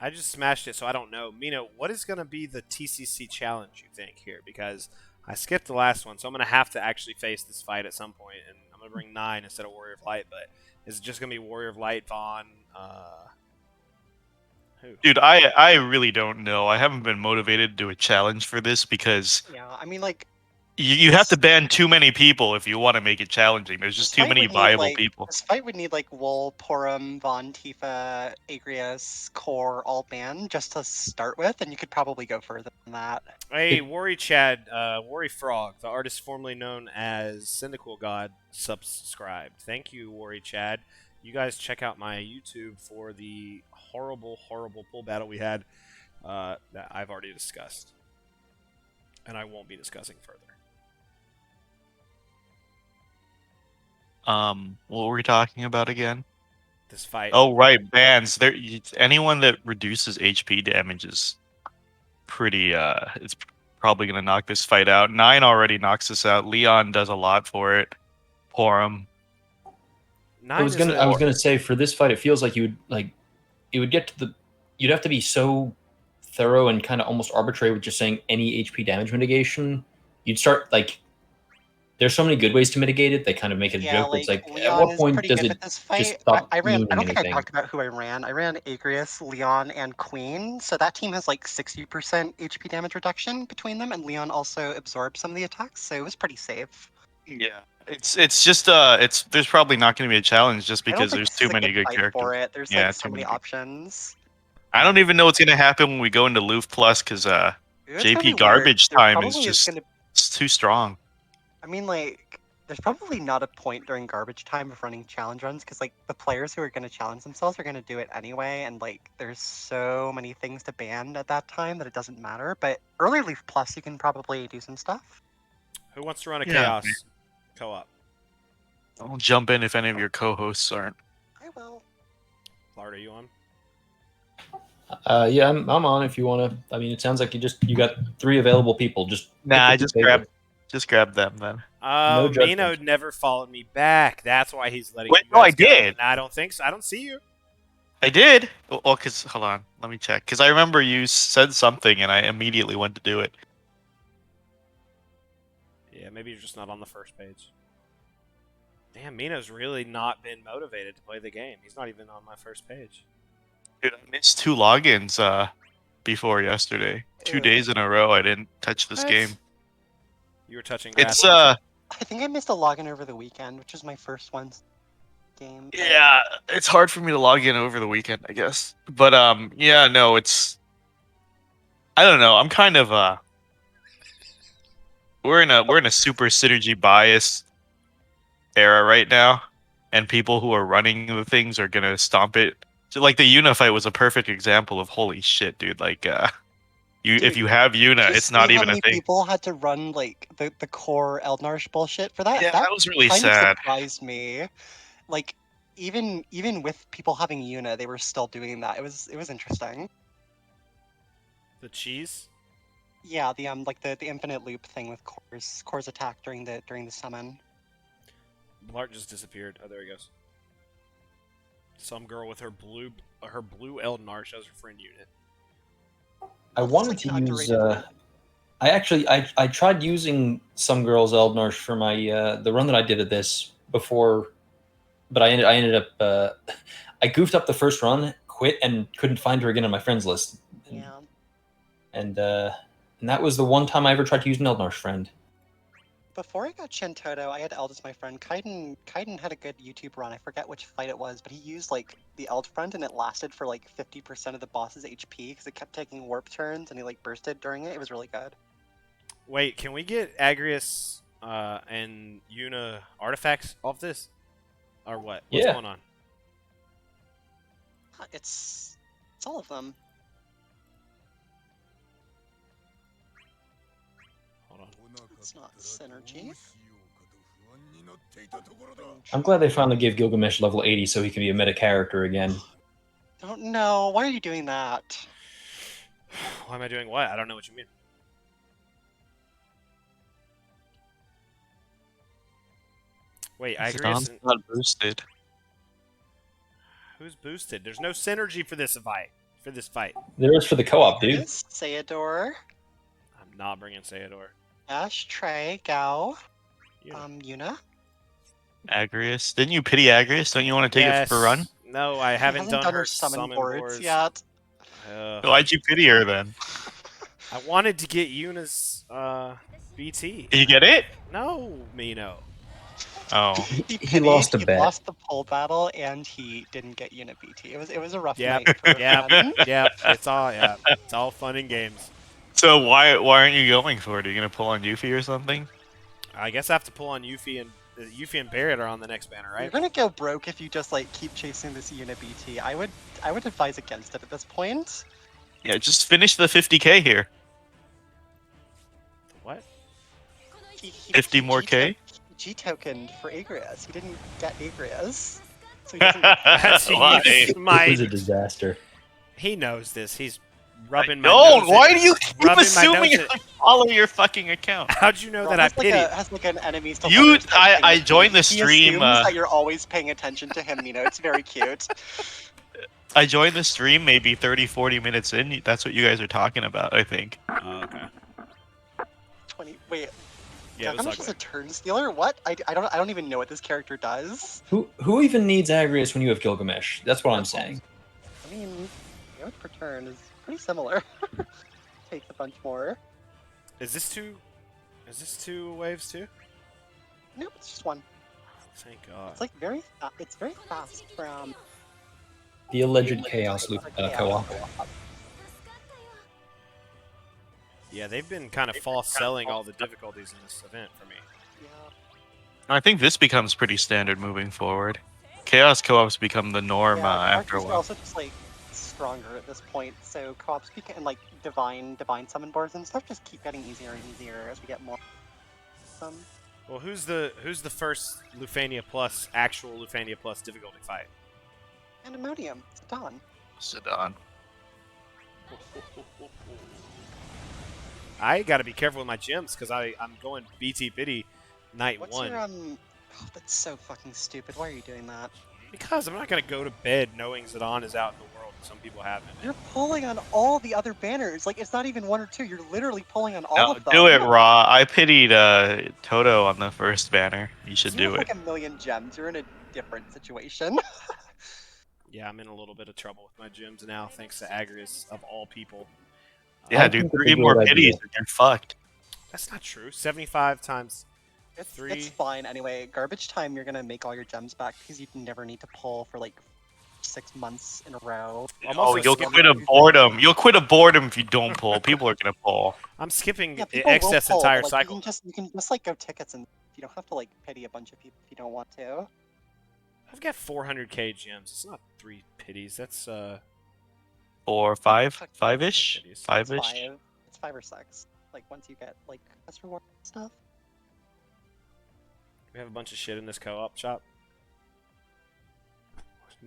I just smashed it, so I don't know. Mino, what is going to be the TCC challenge, you think, here? Because I skipped the last one, so I'm going to have to actually face this fight at some point, and I'm going to bring 9 instead of Warrior of Light, but is it just going to be Warrior of Light, Vaughn, who? Dude, I really don't know. I haven't been motivated to do a challenge for this because Yeah, I mean, like... you have to ban too many people if you want to make it challenging. There's just too many viable people. This fight would need, like, Wool, Porum, Vaughn, Tifa, Agrias, Core, all banned just to start with, and you could probably go further than that. Hey, Worry Chad, Worry Frog, the artist formerly known as Syndical God, subscribed. Thank you, Worry Chad. You guys check out my YouTube for the horrible, horrible pool battle we had that I've already discussed. And I won't be discussing further. What were we talking about again? This fight. Oh, right, bans. Anyone that reduces HP damage is pretty, it's probably going to knock this fight out. 9 already knocks this out. Leon does a lot for it. Porum. I was gonna say, for this fight, it feels like you'd get to the, you'd have to be so thorough and kind of almost arbitrary with just saying any HP damage mitigation. You'd start, like, there's so many good ways to mitigate it. They kind of make it a joke. Like, it's like, Leon at what point does it this fight. just stop I don't think anything? I talked about who I ran. I ran Agrias, Leon, and Queen. So that team has like 60% HP damage reduction between them, and Leon also absorbed some of the attacks, so it was pretty safe. Yeah, it's just there's probably not going to be a challenge just because there's too many good characters for it. There's like so many options. I don't even know what's going to happen when we go into Loof Plus because JP garbage time is just it's too strong. I mean, like, there's probably not a point during garbage time of running challenge runs because, like, the players who are going to challenge themselves are going to do it anyway, and, like, there's so many things to ban at that time that it doesn't matter. But early Leaf Plus, you can probably do some stuff. Who wants to run a Chaos co-op? I'll jump in if any of your co-hosts aren't. I will. Bart, are you on? Yeah, I'm on if you want to. I mean, it sounds like you got 3 available people. I just grab them then. Oh, no, Mino never followed me back. That's why he's letting. Wait, no, I did. I don't think so. I don't see you. I did. Well, because hold on, let me check. Because I remember you said something, and I immediately went to do it. Yeah, maybe you're just not on the first page. Damn, Mino's really not been motivated to play the game. He's not even on my first page. Dude, I missed 2 logins before yesterday. 2 days in a row, I didn't touch this game. You were touching. It's I think I missed a login over the weekend, which is my first one game. Yeah, it's hard for me to log in over the weekend, I guess. But yeah, no, it's. I don't know. I'm kind of we're in a super synergy bias era right now, and people who are running the things are gonna stomp it. So, like, the Yuna fight was a perfect example of holy shit, dude. Like, if you have Yuna, it's not even a thing. People had to run like the core Eldnarsh bullshit for that. Yeah, that was really kind sad. Of surprised me. Like, even with people having Yuna, they were still doing that. It was interesting. The cheese. Yeah, the the infinite loop thing with Core's attack during the summon. Bl'Art just disappeared. Oh, there he goes. Some girl with her blue Eldnarsh as her friend unit. I wanted to use. I tried using some girl's Eldnarsh for my the run that I did at this before, but I ended up I goofed up the first run, quit, and couldn't find her again on my friends list. Yeah. And that was the one time I ever tried to use an Eldnarsh friend. Before I got Shintoto, I had Eld as my friend. Kaiden had a good YouTube run. I forget which fight it was, but he used like the Eld friend, and it lasted for like 50% of the boss's HP because it kept taking warp turns, and he like bursted during it. It was really good. Wait, can we get Agrias and Yuna artifacts off this, or what? What's going on? It's all of them. It's not synergy. I'm glad they finally gave Gilgamesh level 80 so he can be a meta character again. Don't know. Why are you doing that? Why am I doing what? I don't know what you mean. Wait, Agrias not boosted. Who's boosted? There's no synergy for this fight. for this fight. There is for the co-op, dude. Sayador. I'm not bringing Sayador. Ash, Trey, Gao, Yuna. Agrias. Didn't you pity Agrias? Don't you want to take it for a run? No, I haven't done her summon boards yet. Why'd you pity her then? I wanted to get Yuna's BT. Did you get it? No, Mino. Oh. He lost a bet. He lost the pole battle, and he didn't get Yuna BT. It was a rough night. It's all fun and games. So why aren't you going for it? Are you gonna pull on Yuffie or something? I guess I have to pull on Yuffie and Barrett are on the next banner, right? You're gonna go broke if you just like keep chasing this Yuna BT. I would advise against it at this point. Yeah, just finish the 50k here. What? 50 more K? G-tokened for Agrias. He didn't get Agrias. So he doesn't It was a disaster. He knows this. He's rubbing my nose. No, why do you keep assuming I follow your fucking account? How'd you know that I pity? Has like an enemy. I joined the stream. He assumes that you're always paying attention to him, you know. It's very cute. I joined the stream maybe 30-40 minutes in. That's what you guys are talking about, I think. Oh, okay. 20. Wait. Yeah, how much is a turn stealer? What? I don't even know what this character does. Who even needs Agrias when you have Gilgamesh? That's what I'm saying. I mean, damage per turn is pretty similar. Takes a bunch more. Is this two waves too? Nope, it's just one. Thank God. It's like very fast from The alleged chaos loop co-op. Yeah, they've been kind of false selling all the difficulties in this event for me. Yeah. I think this becomes pretty standard moving forward. Chaos co-ops become the norm after a while. They're also just like stronger at this point, so co-ops and like divine summon boards and stuff just keep getting easier and easier as we get more. Well, who's the first Lufania Plus actual Lufania Plus difficulty fight? Pandemonium, Sedan. Sedan. I gotta be careful with my gems because I'm going BT Pity night What's one. Your, oh, that's so fucking stupid. Why are you doing that? Because I'm not gonna go to bed knowing Zidane is out in the world. Some people haven't. You're pulling on all the other banners. Like it's not even one or two. You're literally pulling on all of them. Do it, Raw. I pitied Toto on the first banner. You should do it. Like a million gems. You're in a different situation. Yeah, I'm in a little bit of trouble with my gems now, thanks to Agrias of all people. Yeah, dude, 3 more pities and you're fucked. That's not true. 75 times it's 3. It's fine anyway. Garbage time, you're gonna make all your gems back because you never need to pull for like 6 months in a row. Oh, you'll quit a boredom. You'll quit a boredom if you don't pull. People are gonna pull. I'm skipping the excess pull, entire like, cycle. You can just like go tickets and you don't have to like pity a bunch of people if you don't want to. I've got 400k gems. It's not 3 pities. That's 4, 5, 5-ish, 5-ish. It's 5 or 6. Like once you get like quest reward stuff. We have a bunch of shit in this co-op shop.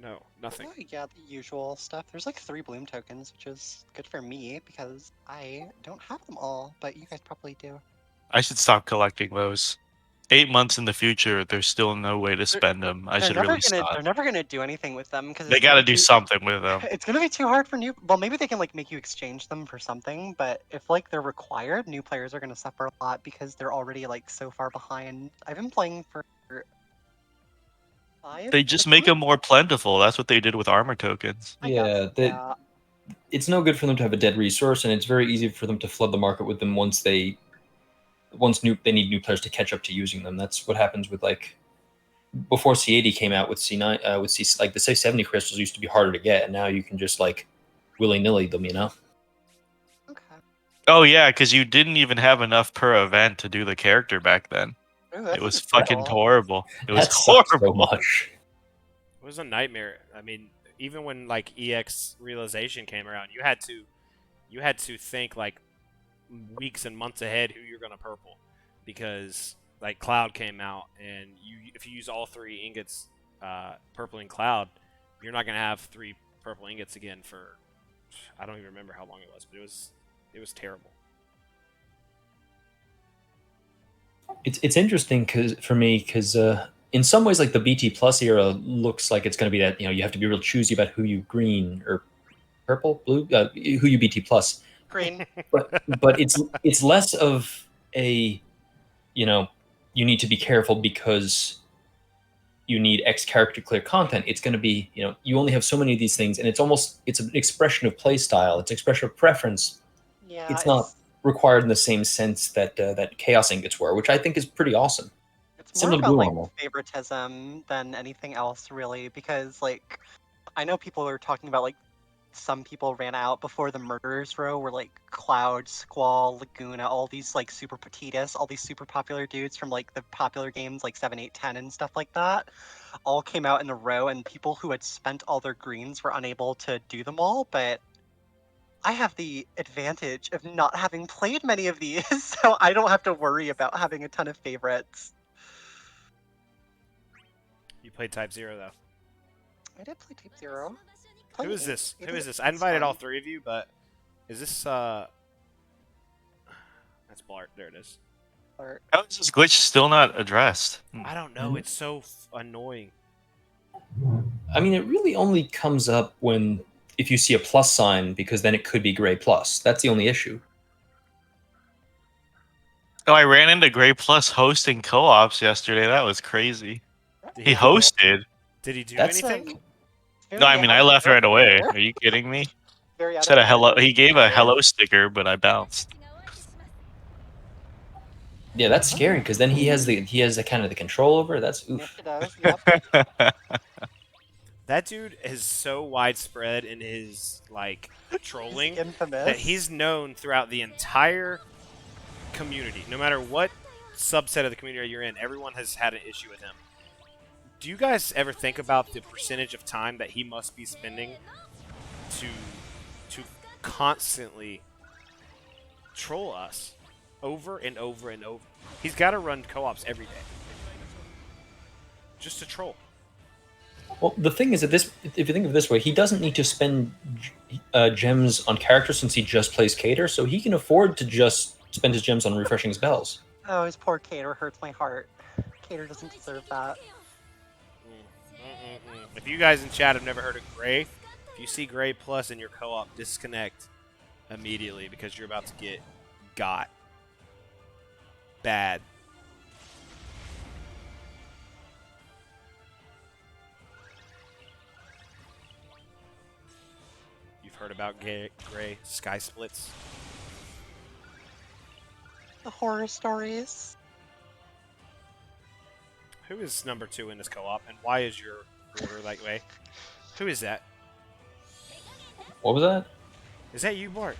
No, nothing. Oh, yeah, the usual stuff. There's like 3 bloom tokens, which is good for me because I don't have them all, but you guys probably do. I should stop collecting those. 8 months in the future, there's still no way to spend them. I should really stop. They're never gonna do anything with them because they got to do something with them. It's gonna be too hard for new. Well, maybe they can like make you exchange them for something, but if like they're required, new players are gonna suffer a lot because they're already like so far behind. I've been playing for 5. They just make them more plentiful. That's what they did with armor tokens. Yeah, it's no good for them to have a dead resource, and it's very easy for them to flood the market with them once they need new players to catch up to using them. That's what happens with like before C80 came out with C9 with C like the C70 crystals used to be harder to get, and now you can just like willy-nilly them, you know. Okay. Oh yeah, because you didn't even have enough per event to do the character back then. Ooh, it was fucking horrible. It was horrible. So much. It was a nightmare. I mean, even when like EX realization came around, you had to think like weeks and months ahead who you're gonna purple, because like Cloud came out, and if you use all 3 ingots purpling Cloud, you're not gonna have 3 purple ingots again for I don't even remember how long it was, but it was terrible. It's interesting for me because in some ways like the BT Plus era looks like it's going to be that, you know, you have to be real choosy about who you green or purple, blue, who you BT plus. Green. But it's less of a, you know, you need to be careful because you need X character clear content. It's going to be, you know, you only have so many of these things, and it's an expression of play style. It's an expression of preference. Yeah, it's not required in the same sense that that Chaos Ingots were, which I think is pretty awesome. It's more about like favoritism than anything else, really, because like I know people are talking about like some people ran out before the Murderers Row were like Cloud, Squall, Laguna, all these like super petitas, all these super popular dudes from like the popular games like 7, 8, 10 and stuff like that, all came out in a row, and people who had spent all their greens were unable to do them all, but I have the advantage of not having played many of these, so I don't have to worry about having a ton of favorites. You played Type 0, though. I did play Type 0. Who is this? Who is this? I invited all three of you, but is this, That's Bl'Art. There it is. How is this glitch still not addressed? I don't know. It's so annoying. I mean, it really only comes up if you see a plus sign, because then it could be Gray Plus. That's the only issue. Oh, I ran into Gray Plus hosting co-ops yesterday. That was crazy. He hosted. Did he do anything? No, I mean, I left right away. Are you kidding me? Said a hello. He gave a hello sticker, but I bounced. Yeah, that's scary, because then he has the kind of the control over. That's oof. Yep. That dude is so widespread in his like trolling that he's known throughout the entire community. No matter what subset of the community you're in, everyone has had an issue with him. Do you guys ever think about the percentage of time that he must be spending to constantly troll us over and over and over? He's got to run co-ops every day just to troll. Well, the thing is that if you think of it this way, he doesn't need to spend gems on characters since he just plays Cater, so he can afford to just spend his gems on refreshing his bells. Oh, his poor Cater hurts my heart. Cater doesn't deserve that. If you guys in chat have never heard of Gray, if you see Gray Plus in your co-op, disconnect immediately because you're about to get got. Bad. You've heard about Gray sky splits? The horror stories. Who is number 2 in this co-op, and why is your order that way? Who is that? What was that? Is that you, Bart?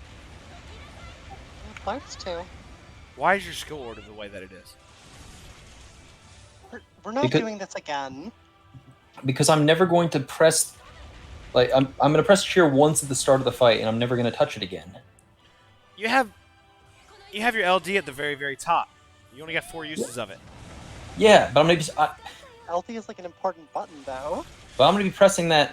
Bart's 2. Why is your skill order the way that it is? We're not doing this again. Because I'm never going to press... Like, I'm going to press cheer once at the start of the fight, and I'm never going to touch it again. You have your LD at the very, very top. You only got 4 uses of it. Yeah, but I'm going to be... LD is like an important button, though. But I'm going to be pressing that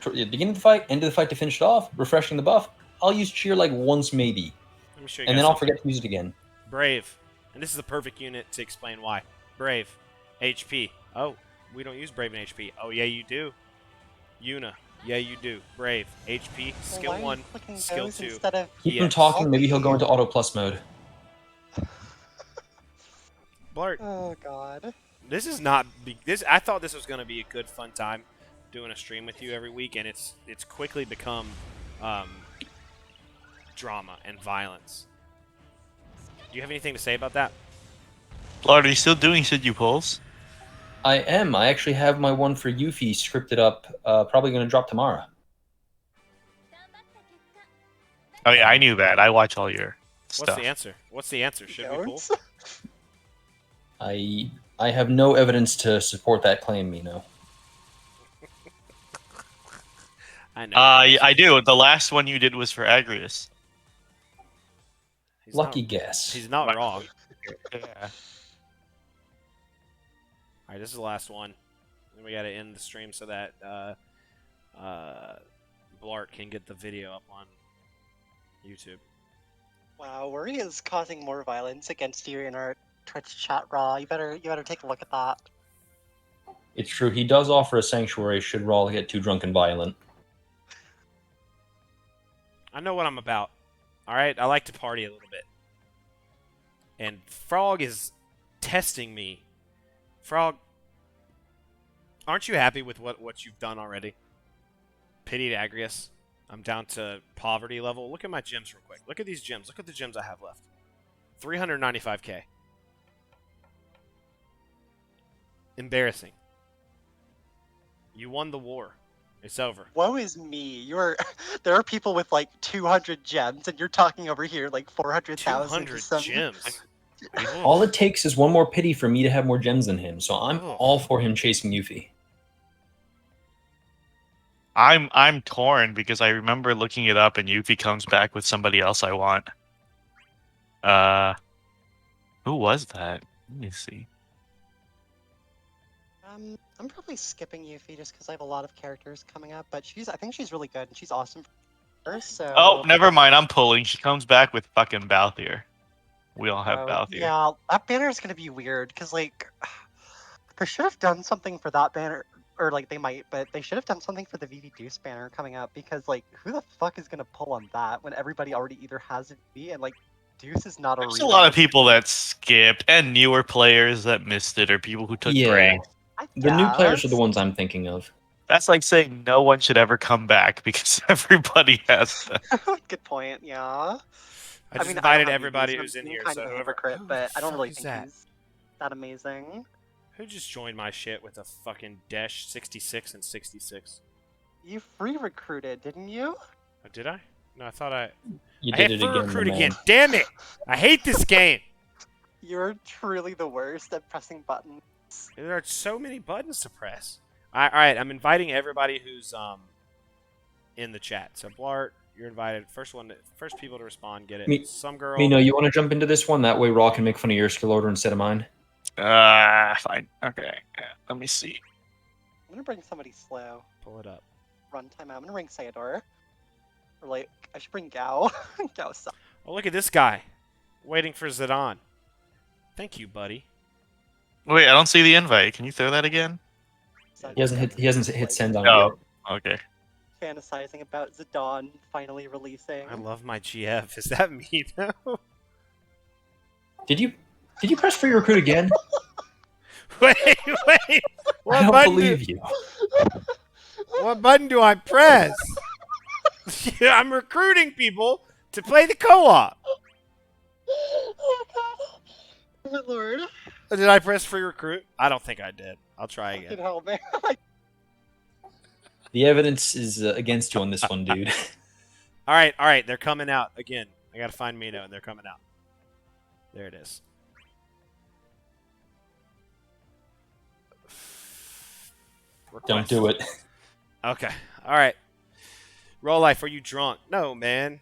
at the beginning of the fight, end of the fight to finish it off, refreshing the buff. I'll use cheer like once, maybe. Let me show you and then I'll forget to use it again. Brave. And this is the perfect unit to explain why. Brave. HP. Oh, we don't use Brave and HP. Oh, yeah, you do. Yuna. Yeah, you do. Brave. HP. Skill 1. Skill 2. Keep him talking. Maybe he'll go into Auto Plus mode. Bl'Art. Oh, God. This is not... I thought this was going to be a good, fun time doing a stream with you every week, and it's quickly become drama and violence. Do you have anything to say about that? Bl'Art, are you still doing Should You Polls? I am. I actually have my one for Yuffie scripted up. Probably going to drop tomorrow. Oh yeah, I knew that. I watch all your stuff. What's the answer? What's the answer? Should we pull? I have no evidence to support that claim, Mino. I know. I do. The last one you did was for Agrias. Lucky guess. He's not wrong. Yeah. All right, this is the last one. Then we got to end the stream so that Bl'Art can get the video up on YouTube. Wow, Worry is causing more violence against you in our Twitch chat, Raw. You better take a look at that. It's true. He does offer a sanctuary should Raw get too drunk and violent. I know what I'm about. All right, I like to party a little bit. And Frog is testing me. Frog, aren't you happy with what you've done already? Pitied Agrias. I'm down to poverty level. Look at my gems real quick. Look at these gems. Look at the gems I have left. 395k. Embarrassing. You won the war. It's over. Woe is me. There are people with like 200 gems, and you're talking over here like 400,000. 200 gems. All it takes is one more pity for me to have more gems than him, so I'm all for him chasing Yuffie. I'm torn because I remember looking it up and Yuffie comes back with somebody else I want. Who was that? Let me see. I'm probably skipping Yuffie just because I have a lot of characters coming up, but I think she's really good and she's awesome for her, so... Oh, never mind, I'm pulling. She comes back with fucking Balthier. We all have Balthier. Yeah, that banner is gonna be weird, because, like, they should have done something for that banner, or, like, they might, but they should have done something for the VV Deuce banner coming up, because, like, who the fuck is gonna pull on that when everybody already either has a VV, and, like, Deuce is not a There's a lot of people that skipped, and newer players that missed it, or people who took breaks. The new players are the ones I'm thinking of. That's like saying no one should ever come back because everybody has them. Good point, yeah. I just invited everybody who's in here, so whoever... but I don't really think he's that amazing. Who just joined my shit with a fucking dash 66 and 66? You free recruited, didn't you? Oh, did I? No, I thought I... You did it again, recruit again. Damn it! I hate this game! You're truly the worst at pressing buttons. There are so many buttons to press. Alright, I'm inviting everybody who's in the chat. So Bl'Art, you're invited. First people to respond, get it. Some girl... Mino, you want to jump into this one? That way Raw can make fun of your skill order instead of mine. Fine. Okay. Let me see. I'm gonna bring somebody slow. Pull it up. Runtime. I'm gonna bring Sayador. Or like, I should bring Gao. Gao sucks. Oh, look at this guy. Waiting for Zidane. Thank you, buddy. Wait, I don't see the invite. Can you throw that again? He hasn't hit send on yet. Okay. Fantasizing about Zidane finally releasing. I love my GF. Is that me though? Did you press free recruit again? wait. What I don't believe you. What button do I press? I'm recruiting people to play the co-op. Oh my lord. Did I press free recruit? I don't think I did. I'll try again. Hell, man. The evidence is against you on this one, dude. All right. They're coming out again. I gotta find Mino, and they're coming out. There it is. Request. Don't do it. Okay. All right. Roll life. Are you drunk? No, man.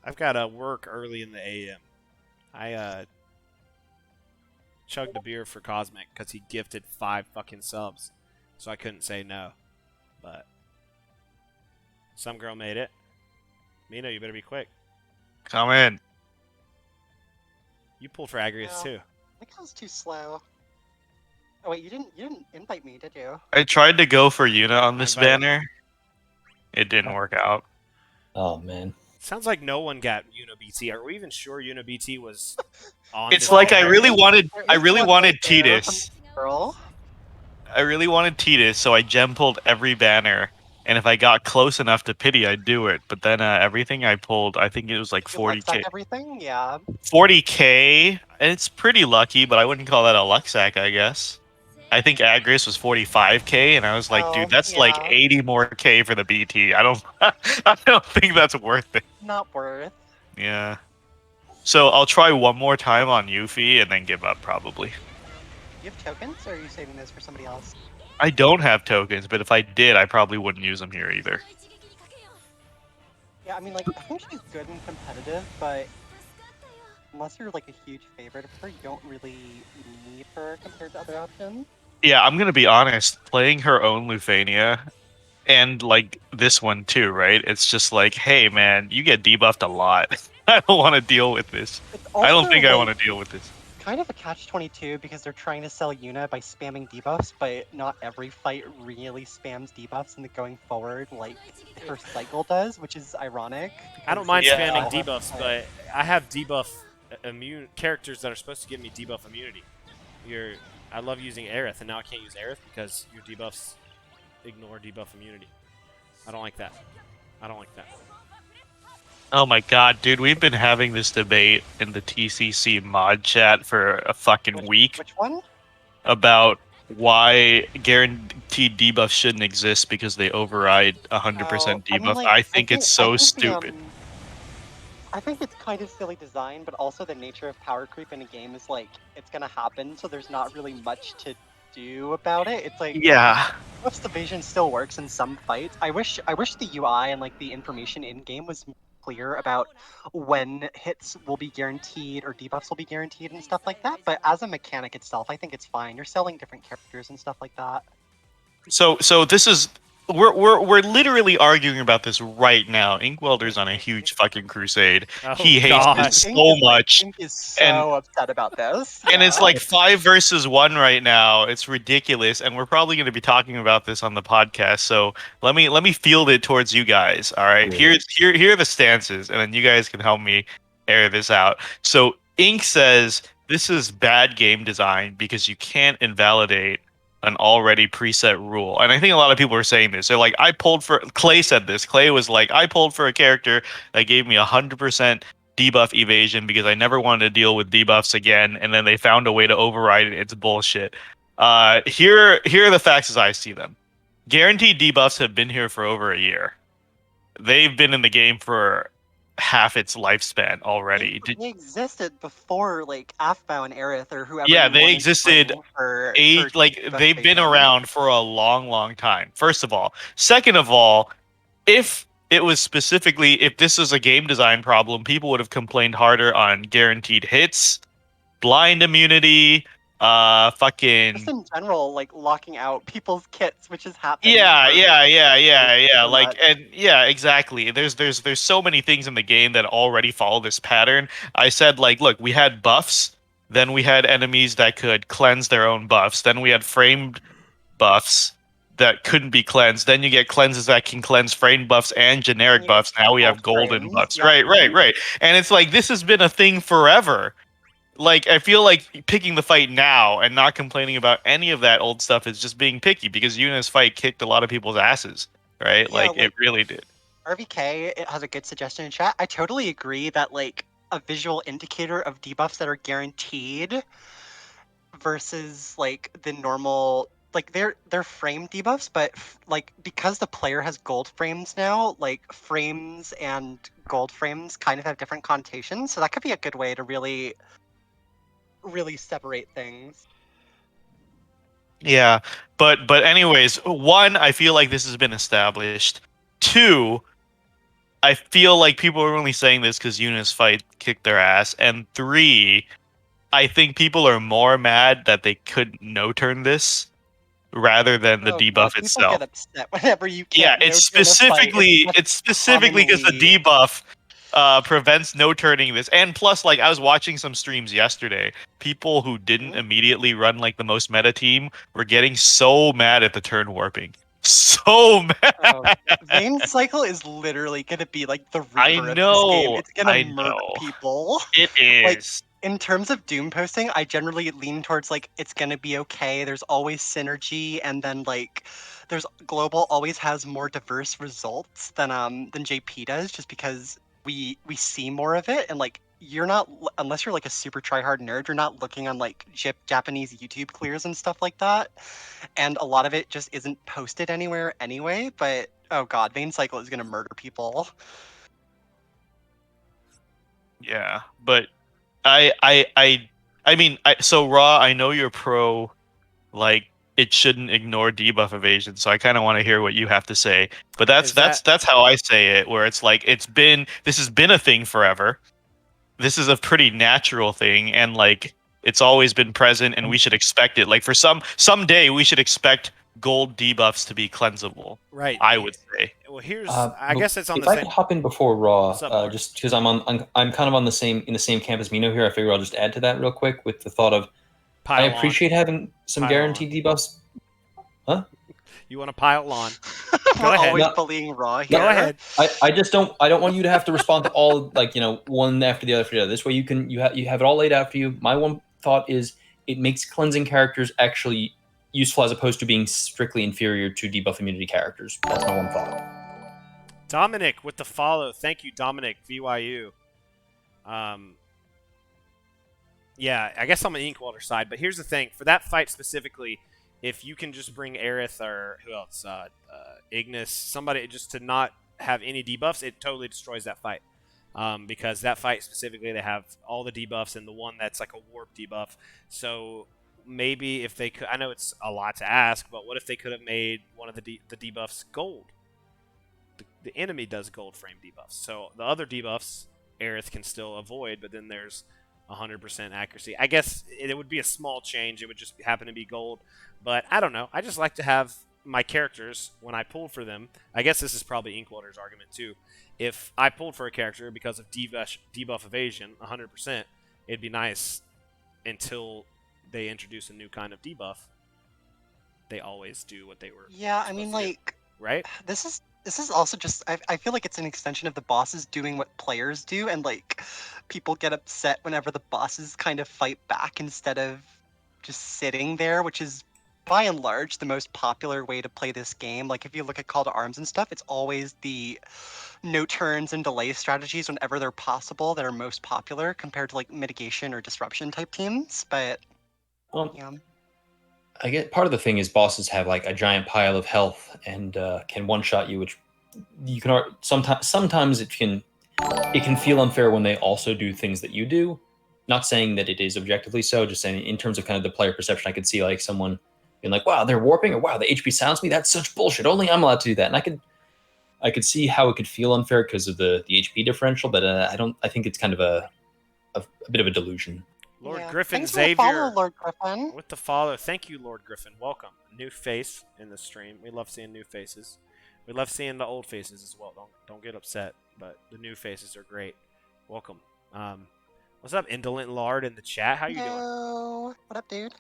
I've got to work early in the AM. I chugged a beer for Cosmic because he gifted 5 fucking subs, so I couldn't say no. But some girl made it. Mino, you better be quick. Come in. You pulled for Agrias too. I think I was too slow. Oh wait, you didn't invite me, did you? I tried to go for Yuna on this banner. It didn't work out. Oh man. Sounds like no one got Yuna BT. Are we even sure Yuna BT was on? It's like I really wanted Titus. Girl. I really wanted Titus, so I gem pulled every banner. And if I got close enough to pity, I'd do it. But then everything I pulled, I think it was like 40k. Everything, yeah. 40k. It's pretty lucky, but I wouldn't call that a luck sack, I guess. I think Agrias was 45k, and I was like, dude, that's like 80 more k for the BT. I don't think that's worth it. Not worth. Yeah. So I'll try one more time on Yuffie and then give up probably. You have tokens, or are you saving those for somebody else? I don't have tokens, but if I did, I probably wouldn't use them here either. Yeah, I mean, like, I think she's good and competitive, but unless you're like a huge favorite of her, you don't really need her compared to other options. Yeah, I'm gonna be honest. Playing her own Lufania, and like this one too, right? It's just like, hey man, you get debuffed a lot. I don't want to deal with this. I don't think I want to deal with this. kind of a catch-22 because they're trying to sell Yuna by spamming debuffs, but not every fight really spams debuffs in the going forward like her cycle does, which is ironic. I don't mind Yeah. spamming debuffs, but I have debuff immune characters that are supposed to give me debuff immunity. I love using Aerith, and now I can't use Aerith because your debuffs ignore debuff immunity. I don't like that. I don't like that. Oh my god, dude, we've been having this debate in the TCC mod chat for a fucking week. Which one? About why guaranteed debuffs shouldn't exist because they override 100% debuff. I think it's so stupid. I think it's kind of silly design, but also the nature of power creep in a game is like it's gonna happen, so there's not really much to do about it. It's like Debuffs evasion still works in some fights. I wish the UI and like the information in game was clear about when hits will be guaranteed or debuffs will be guaranteed and stuff like that. But as a mechanic itself, I think it's fine. You're selling different characters and stuff like that. So this is we're literally arguing about this right now. Inkwelder's on a huge fucking crusade. He hates this so much. Ink is so upset about this. And it's like 5 versus 1 right now. It's ridiculous, and we're probably going to be talking about this on the podcast. So let me field it towards you guys. All right, here are the stances, and then you guys can help me air this out. So Ink says this is bad game design because you can't invalidate an already preset rule. And I think a lot of people are saying this. They're like, Clay said this. Clay was like, I pulled for a character that gave me 100% debuff evasion because I never wanted to deal with debuffs again, and then they found a way to override it. It's bullshit. Here are the facts as I see them. Guaranteed debuffs have been here for over a year. They've been in the game for half its lifespan already. They existed before like Aphmau and Aerith or whoever. Yeah, they existed. They've been around for a long time. First of all, second of all, if this is a game design problem, people would have complained harder on guaranteed hits, blind immunity, just in general, like locking out people's kits, which is happening. Yeah. Like, and yeah, exactly. There's so many things in the game that already follow this pattern. I said, like, look, we had buffs, then we had enemies that could cleanse their own buffs, then we had framed buffs that couldn't be cleansed. Then you get cleanses that can cleanse framed buffs and generic buffs. Now we have golden buffs. Yeah. Right. And it's like this has been a thing forever. Like, I feel like picking the fight now and not complaining about any of that old stuff is just being picky because Yuna's fight kicked a lot of people's asses, right? Yeah, like, it really did. RVK it has a good suggestion in chat. I totally agree that, like, a visual indicator of debuffs that are guaranteed versus, like, the normal... Like, they're frame debuffs, but, like, because the player has gold frames now, like, frames and gold frames kind of have different connotations, so that could be a good way to really separate things. Yeah, but anyways, 1, I feel like this has been established. 2, I feel like people are only saying this because Yuna's fight kicked their ass. And 3, I think people are more mad that they couldn't no-turn this rather than the debuff itself. People get upset whenever you can't. Yeah, it's specifically because the debuff prevents no turning this. And plus, like, I was watching some streams yesterday. People who didn't immediately run like the most meta team were getting so mad at the turn warping. So mad. Vayne cycle is literally gonna be like the Reaper of this game. It's gonna murder people. It is. Like, in terms of Doom posting, I generally lean towards like it's gonna be okay. There's always synergy, and then like there's global always has more diverse results than JP does, just because we see more of it, and like you're not, unless you're like a super tryhard nerd, you're not looking on like Japanese YouTube clears and stuff like that, and a lot of it just isn't posted anywhere anyway. But oh god, Vayne cycle is gonna murder people. Yeah, but I mean, so Raw, I know you're pro, like, it shouldn't ignore debuff evasion, so I kind of want to hear what you have to say. But that's how I say it, where it's like this has been a thing forever. This is a pretty natural thing, and like it's always been present, and we should expect it. Like for someday we should expect gold debuffs to be cleansable. Right. I would say. Well, here's I guess it's on if the I same. could hop in before Raw, What's up, just because I'm kind of on the same camp as Mino here. I figure I'll just add to that real quick with the thought of I appreciate having some guaranteed debuffs. Huh? You want to pile on? Go ahead. Always bullying Raw here. Go ahead. I just don't want you to have to respond to all one after the other. This way you have it all laid out for you. My one thought is it makes cleansing characters actually useful as opposed to being strictly inferior to debuff immunity characters. That's my one thought. Dominic with the follow. Thank you, Dominic, VYU. Yeah, I guess I'm on the Inkwalder side, but here's the thing. For that fight specifically, if you can just bring Aerith or who else, Ignis, somebody just to not have any debuffs, it totally destroys that fight. Because that fight specifically, they have all the debuffs and the one that's like a warp debuff. So maybe if they could, I know it's a lot to ask, but what if they could have made one of the debuffs gold? The enemy does gold frame debuffs. So the other debuffs, Aerith can still avoid, but then there's 100% accuracy. I guess it would be a small change. It would just happen to be gold. But I don't know. I just like to have my characters, when I pull for them, I guess this is probably Inkwalder's argument too. If I pulled for a character because of debuff evasion, 100%, it'd be nice until they introduce a new kind of debuff. They always do what they were. Yeah, I mean, like, right? This is also just, I feel like it's an extension of the bosses doing what players do, and like people get upset whenever the bosses kind of fight back instead of just sitting there, which is by and large the most popular way to play this game. Like if you look at Call to Arms and stuff, it's always the no turns and delay strategies whenever they're possible that are most popular compared to like mitigation or disruption type teams. But yeah. I get part of the thing is bosses have like a giant pile of health and can one-shot you, which you can sometimes it can feel unfair when they also do things that you do. Not saying that it is objectively so, just saying in terms of kind of the player perception, I could see like someone being like, "Wow, they're warping," or "Wow, the HP sounds me. That's such bullshit. Only I'm allowed to do that." And I could see how it could feel unfair because of the HP differential, but I think it's kind of a bit of a delusion. Lord Griffin, Thanks Xavier. For the follow, Lord Griffin. With the follow. Thank you, Lord Griffin. Welcome. New face in the stream. We love seeing new faces. We love seeing the old faces as well. Don't get upset, but the new faces are great. Welcome. What's up, Indolent Lard in the chat? How you doing? What up, dude?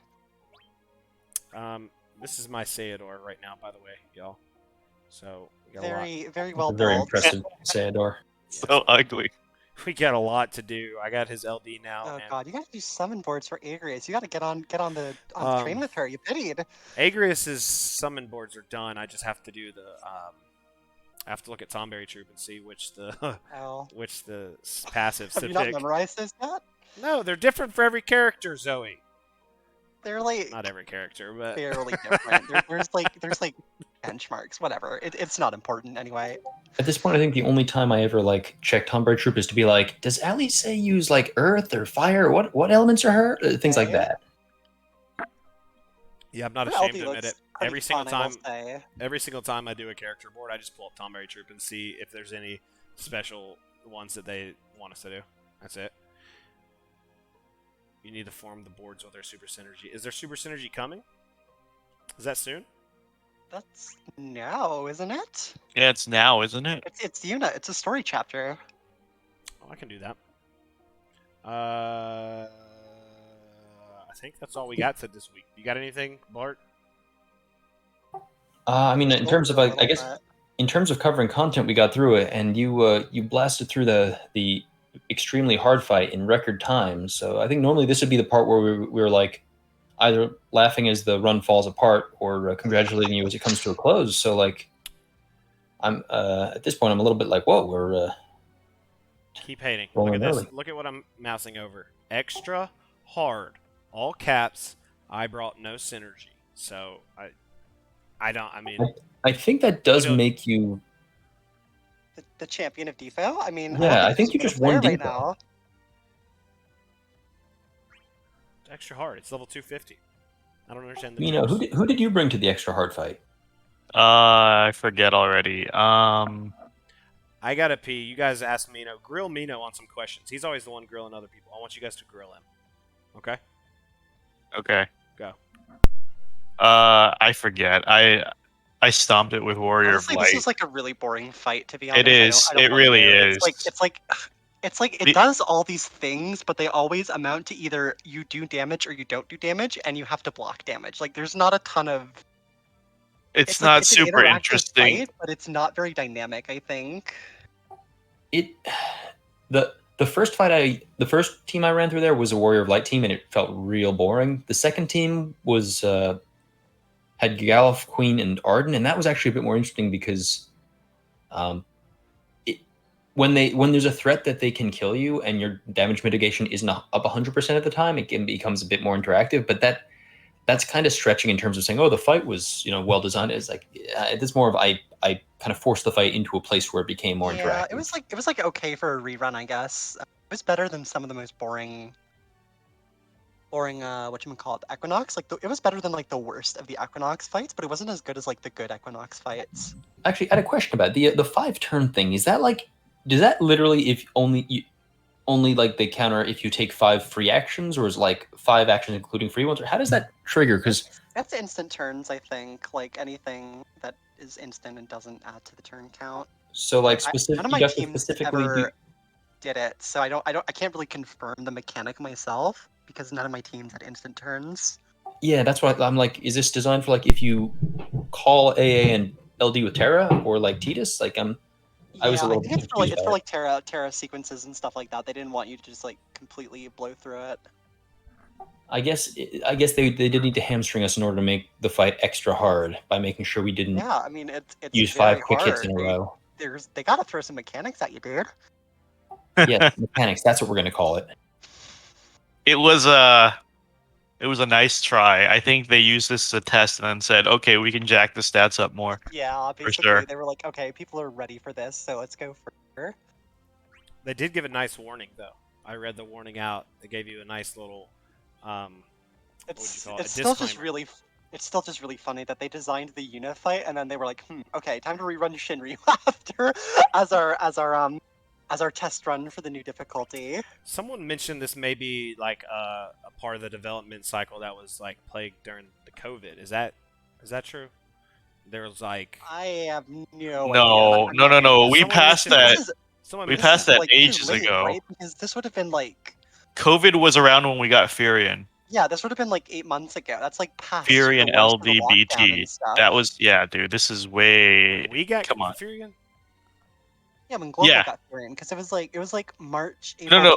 This is my Sayador right now, by the way, y'all. So we got very well built. Very impressive Sayador. So ugly. We got a lot to do. I got his LD now. Oh god, you gotta do summon boards for Agrias. You gotta get on the train with her. You pitied. Agrias' summon boards are done. I just have to do the I have to look at Tomberry Troop and see which the passives Have to you pick. not memorized this yet? No, they're different for every character, Zoe. They're like not every character, but fairly different. there's like benchmarks, whatever. It's not important anyway. At this point, I think the only time I ever like check Tomberry Troop is to be like, does Ali say use like earth or fire? What elements are her? Things like that. Yeah, I'm not ashamed to admit it. Every single time I do a character board, I just pull up Tomberry Troop and see if there's any special ones that they want us to do. That's it. You need to form the boards with their super synergy. Is there super synergy coming? Is that soon? That's now, isn't it? Yeah, it's now, isn't it? It's Yuna. It's a story chapter. Oh, I can do that. I think that's all we got for this week. You got anything, Bart? I mean, in terms of I guess in terms of covering content, we got through it, and you blasted through the extremely hard fight in record time. So I think normally this would be the part where we were like either laughing as the run falls apart or congratulating you as it comes to a close. So like I'm at this point I'm a little bit like, whoa, we're keep hating. Look at this. Look at what I'm mousing over. Extra hard. All caps. I brought no synergy. So I think that does make you the champion of DFFOO. I mean, yeah, I think you just won right now. It's extra hard. It's level 250. I don't understand. Who did you bring to the extra hard fight? I forget already. I gotta pee. You guys ask Mino. Grill Mino on some questions. He's always the one grilling other people. I want you guys to grill him. Okay? Okay. Go. I forget. I stomped it with Warrior Honestly, of this Light. is like a really boring fight, to be It honest. is. I don't It blame really you. is. It's like it does all these things, but they always amount to either you do damage or you don't do damage, and you have to block damage. Like there's not a ton of. It's Like not it's an super interactive interesting. fight, but it's not very dynamic, I think. The first team I ran through there was a Warrior of Light team, and it felt real boring. The second team was had Galuf, Queen, and Arden, and that was actually a bit more interesting because when there's a threat that they can kill you and your damage mitigation isn't up 100% of the time, it becomes a bit more interactive. But that's kind of stretching in terms of saying, oh, the fight was well designed. It's like it's more of I kind of forced the fight into a place where it became more interactive. It was like okay for a rerun, I guess. It was better than some of the most boring whatchamacallit, Equinox. Like it was better than like the worst of the Equinox fights, but it wasn't as good as like the good Equinox fights. Actually, I had a question about the 5-turn thing. Is that like, does that literally if only like they counter if you take 5 free actions, or is like 5 actions including free ones, or how does that trigger? Because that's instant turns, I think. Like anything that is instant and doesn't add to the turn count. So like none of my teams ever did it, so I can't really confirm the mechanic myself because none of my teams had instant turns. Yeah, that's what I'm like. Is this designed for like if you call AA and LD with Terra or like Titus? Like I was a little think it's for like Terra sequences and stuff like that. They didn't want you to just like completely blow through it. I guess they did need to hamstring us in order to make the fight extra hard by making sure we didn't. Yeah, I mean it's use 5 quick hits in a row. They gotta throw some mechanics at you, dude. Yeah, mechanics. That's what we're gonna call it. It was a nice try. I think they used this as a test and then said, okay, we can jack the stats up more. Yeah, basically sure. They were like, okay, people are ready for this, so let's go further. They did give a nice warning though. I read the warning out. They gave you a nice little it's still just really funny that they designed the Yuna fight and then they were like, okay, time to rerun Shinryu after as our test run for the new difficulty. Someone mentioned this may be like a part of the development cycle that was like plagued during the COVID. Is that true? There was like I have no idea. No. We passed that. We passed that ages ago. Right? Because this would have been like COVID was around when we got Furion. Yeah, this would have been like 8 months ago. That's like past Furion LDBT. That was dude. This is way. We got Furion. Yeah, when Global got Furion, because it was like March. April No.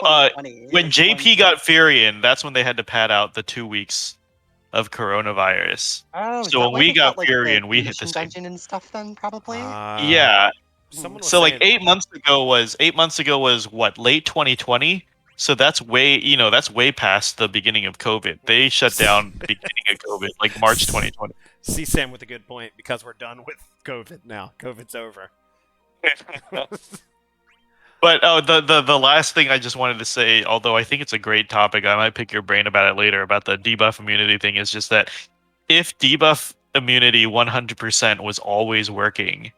When JP got Furion, that's when they had to pad out the 2 weeks of coronavirus. So when we got Furion, we hit the dungeon and stuff. Then probably. Yeah. So like 8 months ago was what, late 2020. So that's way past the beginning of COVID. They shut down the beginning of COVID, like March 2020. See Sam with a good point, because we're done with COVID now. COVID's over. But the last thing I just wanted to say, although I think it's a great topic, I might pick your brain about it later, about the debuff immunity thing, is just that if debuff immunity 100% was always working,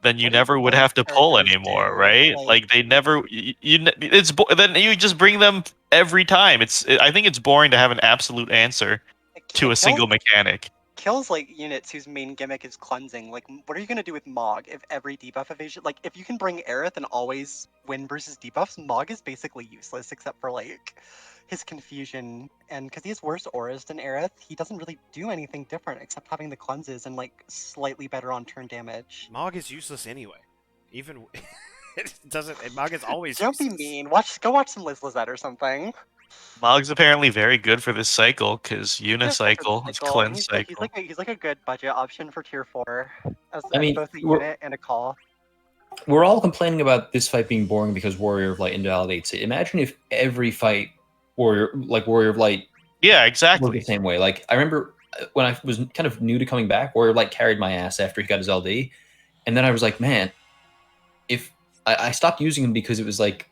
then you never would have to pull anymore, right? Like they never. Then you just bring them every time. I think it's boring to have an absolute answer to a single mechanic. Kills like units whose main gimmick is cleansing. Like, what are you gonna do with Mog if every debuff evasion? Like, if you can bring Aerith and always win versus debuffs, Mog is basically useless except for like his confusion, and because he has worse auras than Aerith, he doesn't really do anything different except having the cleanses and like slightly better on turn damage. Mog is useless anyway. Even it doesn't. Mog is always. Don't useless. be mean. Go watch some Lizette or something. Mog's apparently very good for this cycle because Yuna cycle is cleanse cycle. He's like a good budget option for tier 4 as both a unit and a call. We're all complaining about this fight being boring because Warrior of Light invalidates it. Imagine if every fight Warrior of Light exactly the same way. Like I remember when I was kind of new to coming back, Warrior of Light carried my ass after he got his LD, and then I was like, man, if I stopped using him because it was like,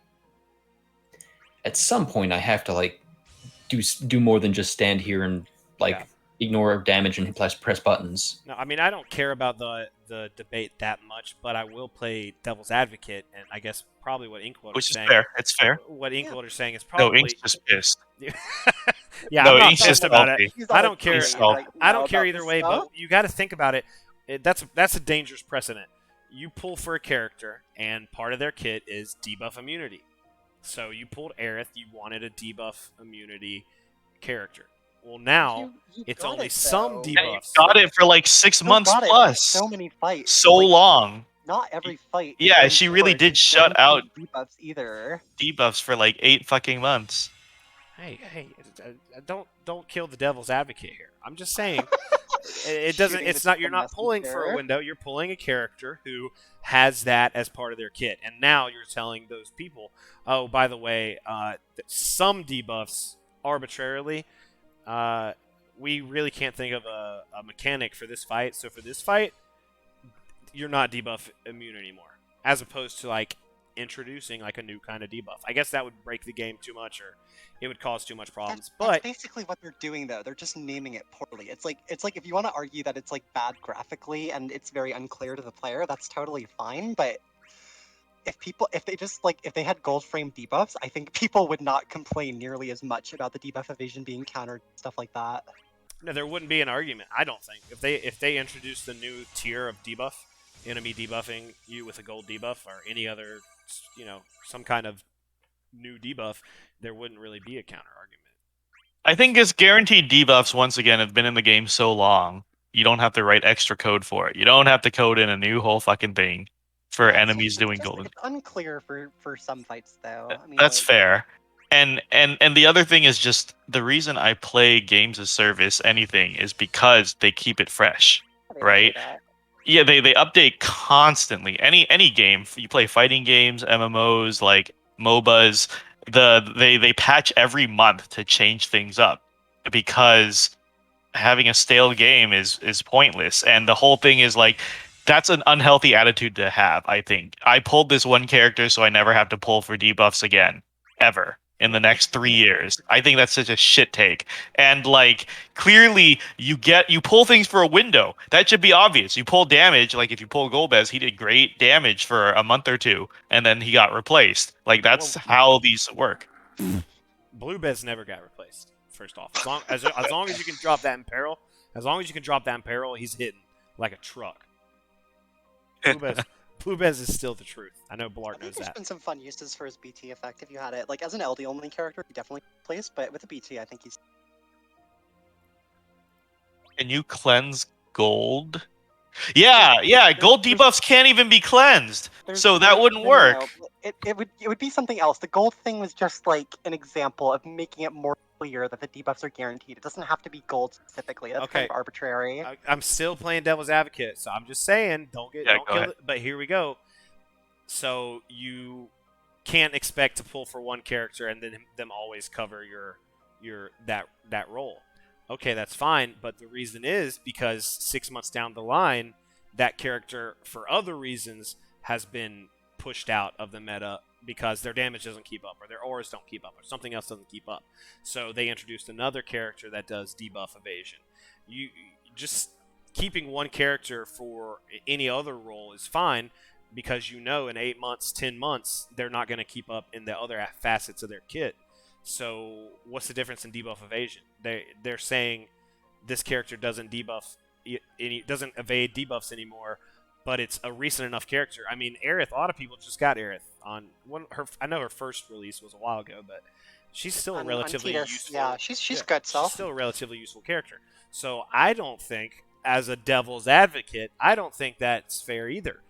at some point I have to like do more than just stand here and like ignore damage and press buttons. No, I mean I don't care about the debate that much, but I will play devil's advocate, and I guess probably what Inkwater's saying. Which is fair. It's fair. What Inkwater's saying is probably. No, Ink's just pissed. Yeah, No, I'm not he's pissed just about it. salty. He's I on a don't care. He's tirade salty. right I now don't care about either this way, stuff. but you got to think about it. That's a dangerous precedent. You pull for a character, and part of their kit is debuff immunity. So you pulled Aerith, you wanted a debuff immunity character. Well, now You it's got only it, some though. Yeah, you debuffs. got it for like 6 Still months got it for plus. so many fights. So Like, long. not every fight. Yeah, going she really forward did is shut out guaranteed debuffs either. debuffs for like 8 fucking months. Hey, don't kill the devil's advocate here. I'm just saying it doesn't. Shooting It's the not. You're not pulling for a messenger. window. You're pulling a character who has that as part of their kit, and now you're telling those people, oh, by the way, some debuffs arbitrarily. We really can't think of a mechanic for this fight. So for this fight, you're not debuff immune anymore, as opposed to like introducing like a new kind of debuff. I guess that would break the game too much, or it would cause too much problems. That's But basically what they're doing, though. They're just naming it poorly. It's like if you want to argue that it's like bad graphically and it's very unclear to the player, that's totally fine. But if they had gold frame debuffs, I think people would not complain nearly as much about the debuff evasion being countered, stuff like that. no, there wouldn't be an argument. I don't think if they introduced the new tier of debuff, enemy debuffing you with a gold debuff or any other, some kind of new debuff, there wouldn't really be a counter argument. I think it's guaranteed debuffs, once again, have been in the game so long, you don't have to write extra code for it. You don't have to code in a new whole fucking thing for enemies doing golden. It's unclear for some fights, though. I mean, That's like, fair. And the other thing is just the reason I play games as service anything is because they keep it fresh, I didn't right? say that. Yeah, they update constantly. Any game you play, fighting games, MMOs, like MOBAs, they patch every month to change things up because having a stale game is pointless. And the whole thing is like that's an unhealthy attitude to have, I think. I pulled this one character so I never have to pull for debuffs again ever in the next 3 years. I think that's such a shit take. And like clearly you pull things for a window. That should be obvious. You pull damage, like if you pull Golbez, he did great damage for a month or two and then he got replaced. Like that's how these work. Blue-Bez never got replaced. First off, as long as you can drop that in peril, he's hitting like a truck. Blue-Bez is still the truth. I know Bl'Art knows There's that. been some fun uses for his BT effect if you had it. Like as an LD only character, he definitely plays, but with a BT, I think he's. Can you cleanse gold? Yeah, gold debuffs can't even be cleansed. So that wouldn't work. No. It would be something else. The gold thing was just like an example of making it more clear that the debuffs are guaranteed. It doesn't have to be gold specifically. That's kind of arbitrary. I'm still playing devil's advocate, so I'm just saying, don't kill it. But here we go. So you can't expect to pull for one character and then them always cover that role. Okay, that's fine, but the reason is because 6 months down the line, that character, for other reasons, has been pushed out of the meta because their damage doesn't keep up, or their auras don't keep up, or something else doesn't keep up. So they introduced another character that does debuff evasion. You just keeping one character for any other role is fine because in 8 months, 10 months, they're not going to keep up in the other facets of their kit. So what's the difference in debuff evasion? They're saying this character doesn't doesn't evade debuffs anymore, but it's a recent enough character. I mean, Aerith, a lot of people just got Aerith on I know her first release was a while ago, but she's still a relatively useful. Yeah, she's good. She's still a relatively useful character. So I don't think, as a devil's advocate, I don't think that's fair either,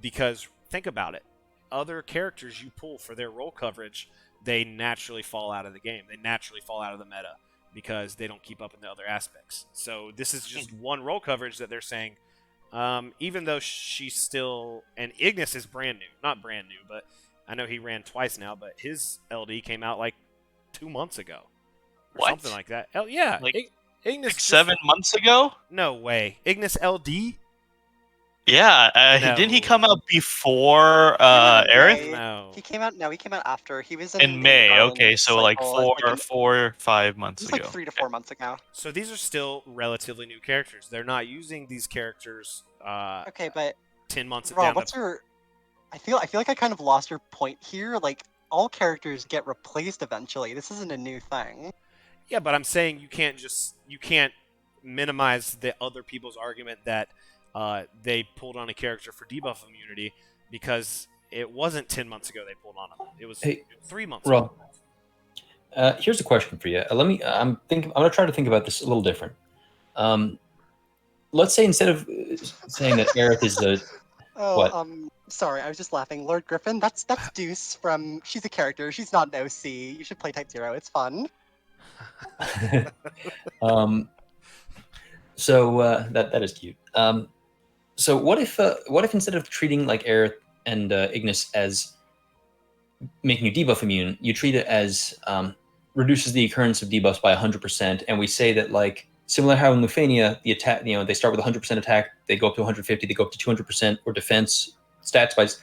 because think about it. Other characters you pull for their role coverage, they naturally fall out of the game. They naturally fall out of the meta because they don't keep up in the other aspects. So this is just one role coverage that they're saying, even though she's still... And Ignis is brand new. Not brand new, but I know he ran twice now, but his LD came out like 2 months ago. Or something like that. Yeah. Ignis... 7 months ago? No way. Ignis LD? Yeah, No. didn't he come out before Aerith? No. He came out after. He was In May. Okay, so like 5 months ago. Like 3 to 4 months ago. So these are still relatively new characters. They're not using these characters. Okay, but 10 months. Rob, what's your? I feel like I kind of lost your point here. Like all characters get replaced eventually. This isn't a new thing. Yeah, but I'm saying you can't minimize the other people's argument that they pulled on a character for debuff immunity because it wasn't 10 months ago they pulled on him. It was 3 months ago. Here's a question for you. I'm gonna try to think about this a little different. Let's say instead of saying that Aerith is the sorry, I was just laughing. Lord Griffin, that's Deuce from. She's a character. She's not an OC. You should play Type 0. It's fun. So that is cute. So what if instead of treating like Aerith and Ignis as making you debuff immune, you treat it as reduces the occurrence of debuffs by 100%, and we say that like similar how in Lufania the attack, they start with 100% attack, they go up to 150, they go up to 200%, or defense stats wise,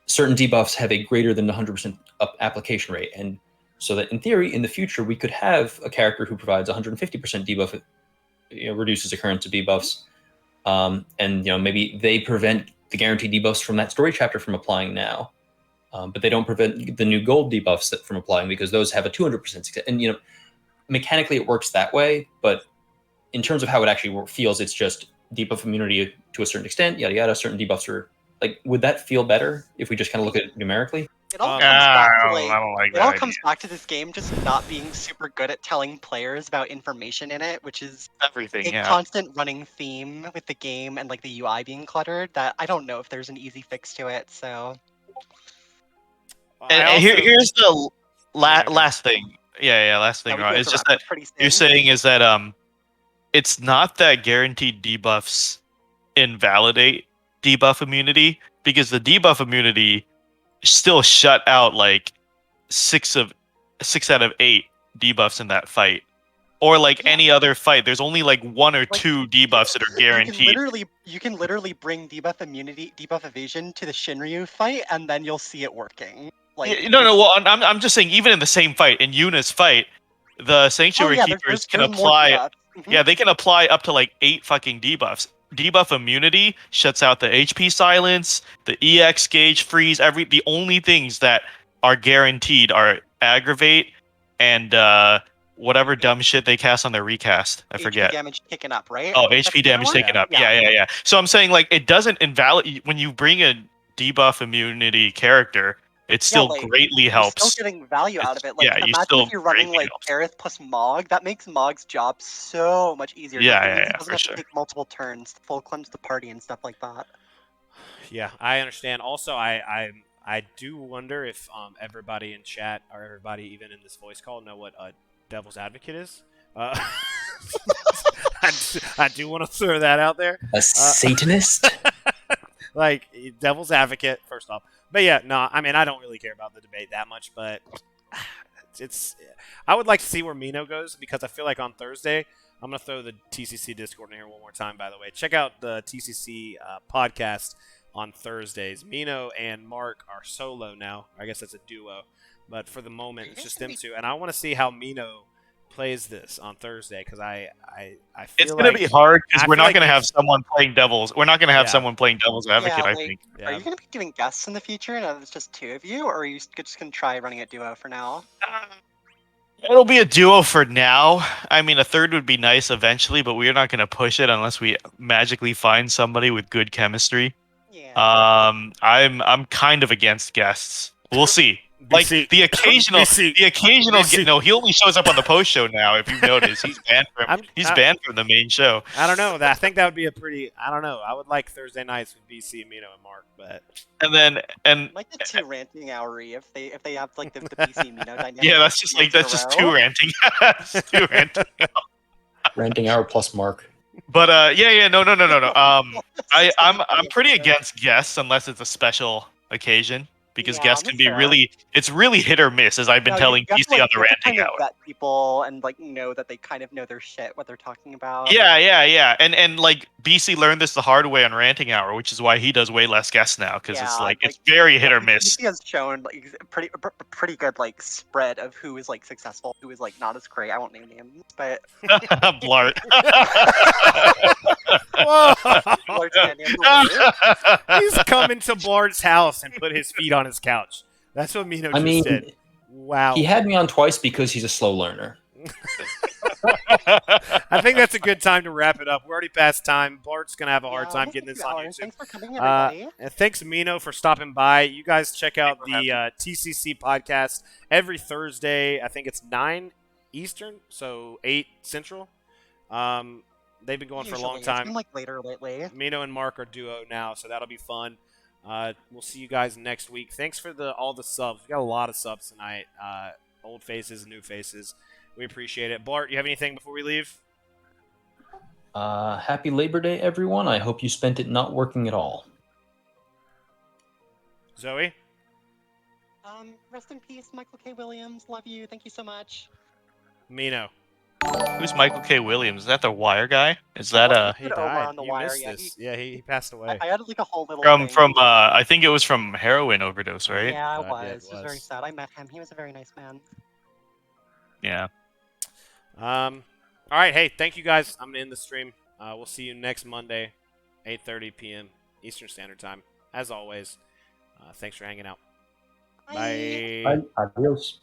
certain debuffs have a greater than 100% up application rate, and so that in theory in the future we could have a character who provides 150% debuff, reduces occurrence of debuffs, and maybe they prevent the guaranteed debuffs from that story chapter from applying now. But they don't prevent the new gold debuffs from applying because those have a 200% success. And mechanically it works that way, but in terms of how it actually feels, it's just debuff immunity to a certain extent, yada yada. Certain debuffs are like, would that feel better if we just kind of look at it numerically? It all comes back to this game just not being super good at telling players about information in it, which is everything. A constant running theme with the game and like the UI being cluttered. That I don't know if there's an easy fix to it. So. And here's the last thing. Last thing, right? It's just that you're saying is that it's not that guaranteed debuffs invalidate debuff immunity, because the debuff immunity still shut out like 6 out of 8 debuffs in that fight. Or like any other fight, there's only like 1 or 2 debuffs that are guaranteed. You can literally bring debuff immunity, debuff evasion to the Shinryu fight, and then you'll see it working. Well, I'm just saying, even in the same fight, in Yuna's fight, the Sanctuary Keepers can apply. Yeah, they can apply up to like 8 fucking debuffs. Debuff immunity shuts out the HP silence, the EX gauge freeze. The only things that are guaranteed are aggravate and whatever dumb shit they cast on their recast. I forget. HP damage taken up, right? Oh, HP damage taken up. Yeah. So I'm saying like it doesn't invalidate when you bring a debuff immunity character. It still greatly helps. You're still getting value out of it. Like, imagine if you're running like Aerith plus Mog. That makes Mog's job so much easier. It doesn't have to take multiple turns to full cleanse the party and stuff like that. Yeah, I understand. Also, I do wonder if everybody in chat or everybody even in this voice call know what a Devil's Advocate is. I do want to throw that out there. A Satanist? Like, Devil's Advocate, first off. But yeah, no, I mean, I don't really care about the debate that much, but I would like to see where Mino goes, because I feel like on Thursday, I'm going to throw the TCC Discord in here one more time, by the way. Check out the TCC podcast on Thursdays. Mino and Mark are solo now. I guess that's a duo. But for the moment, it's just them two. And I want to see how Mino plays this on Thursday, because I feel it's going to be hard, because we're not going to have someone playing Devil's. We're not going to have someone playing Devil's Advocate, I think. Are you going to be doing guests in the future, and it's just 2 of you, or are you just going to try running a duo for now? It'll be a duo for now. I mean, a third would be nice eventually, but we're not going to push it unless we magically find somebody with good chemistry. Yeah. I'm kind of against guests. We'll see. Like the occasional, no, he only shows up on the post show now. If you notice, he's banned from the main show. I don't know. I think that would be a pretty. I don't know. I would like Thursday nights with BC, Mino, and Mark, but. And like the 2 ranting houry if they have like the BC Mino dynamic. Yeah, that's just 2 ranting. Two ranting. Ranting hour plus Mark. But no. I'm pretty against guests unless it's a special occasion. Because guests can be it's really hit or miss, as I've been telling PC on the ranting hour. Vet people and like know that they kind of know their shit, what they're talking about. Yeah. And like BC learned this the hard way on ranting hour, which is why he does way less guests now, because it's very hit or miss. BC has shown like pretty good like spread of who is like successful, who is like not as great. I won't name names, but Blart. He's coming to Blard's house and put his feet on his couch. That's what Mino just said. Wow. He had me on twice because he's a slow learner. I think that's a good time to wrap it up. We're already past time. Bart's going to have a hard time almost getting a this few on hours. YouTube. Thanks for coming, everybody. And thanks, Mino, for stopping by. You guys check out the TCC podcast every Thursday. I think it's 9 Eastern, so 8 Central. They've been going for a long time. It's been like later lately. Mino and Mark are duo now, so that'll be fun. We'll see you guys next week. Thanks for all the subs. We got a lot of subs tonight. Old faces, new faces. We appreciate it. Bl'Art, you have anything before we leave? Happy Labor Day, everyone. I hope you spent it not working at all. Zoe? Rest in peace, Michael K. Williams. Love you. Thank you so much. Mino. Who's Michael K. Williams? Is that the Wire guy? Is that He died. On the You Wire. missed this. He passed away. I had like a whole little from I think it was from heroin overdose, right? Yeah, it was. It was very sad. I met him. He was a very nice man. Yeah. All right. Hey, thank you guys. I'm gonna end the stream. We'll see you next Monday, 8:30 p.m. Eastern Standard Time. As always, thanks for hanging out. Bye. Adios.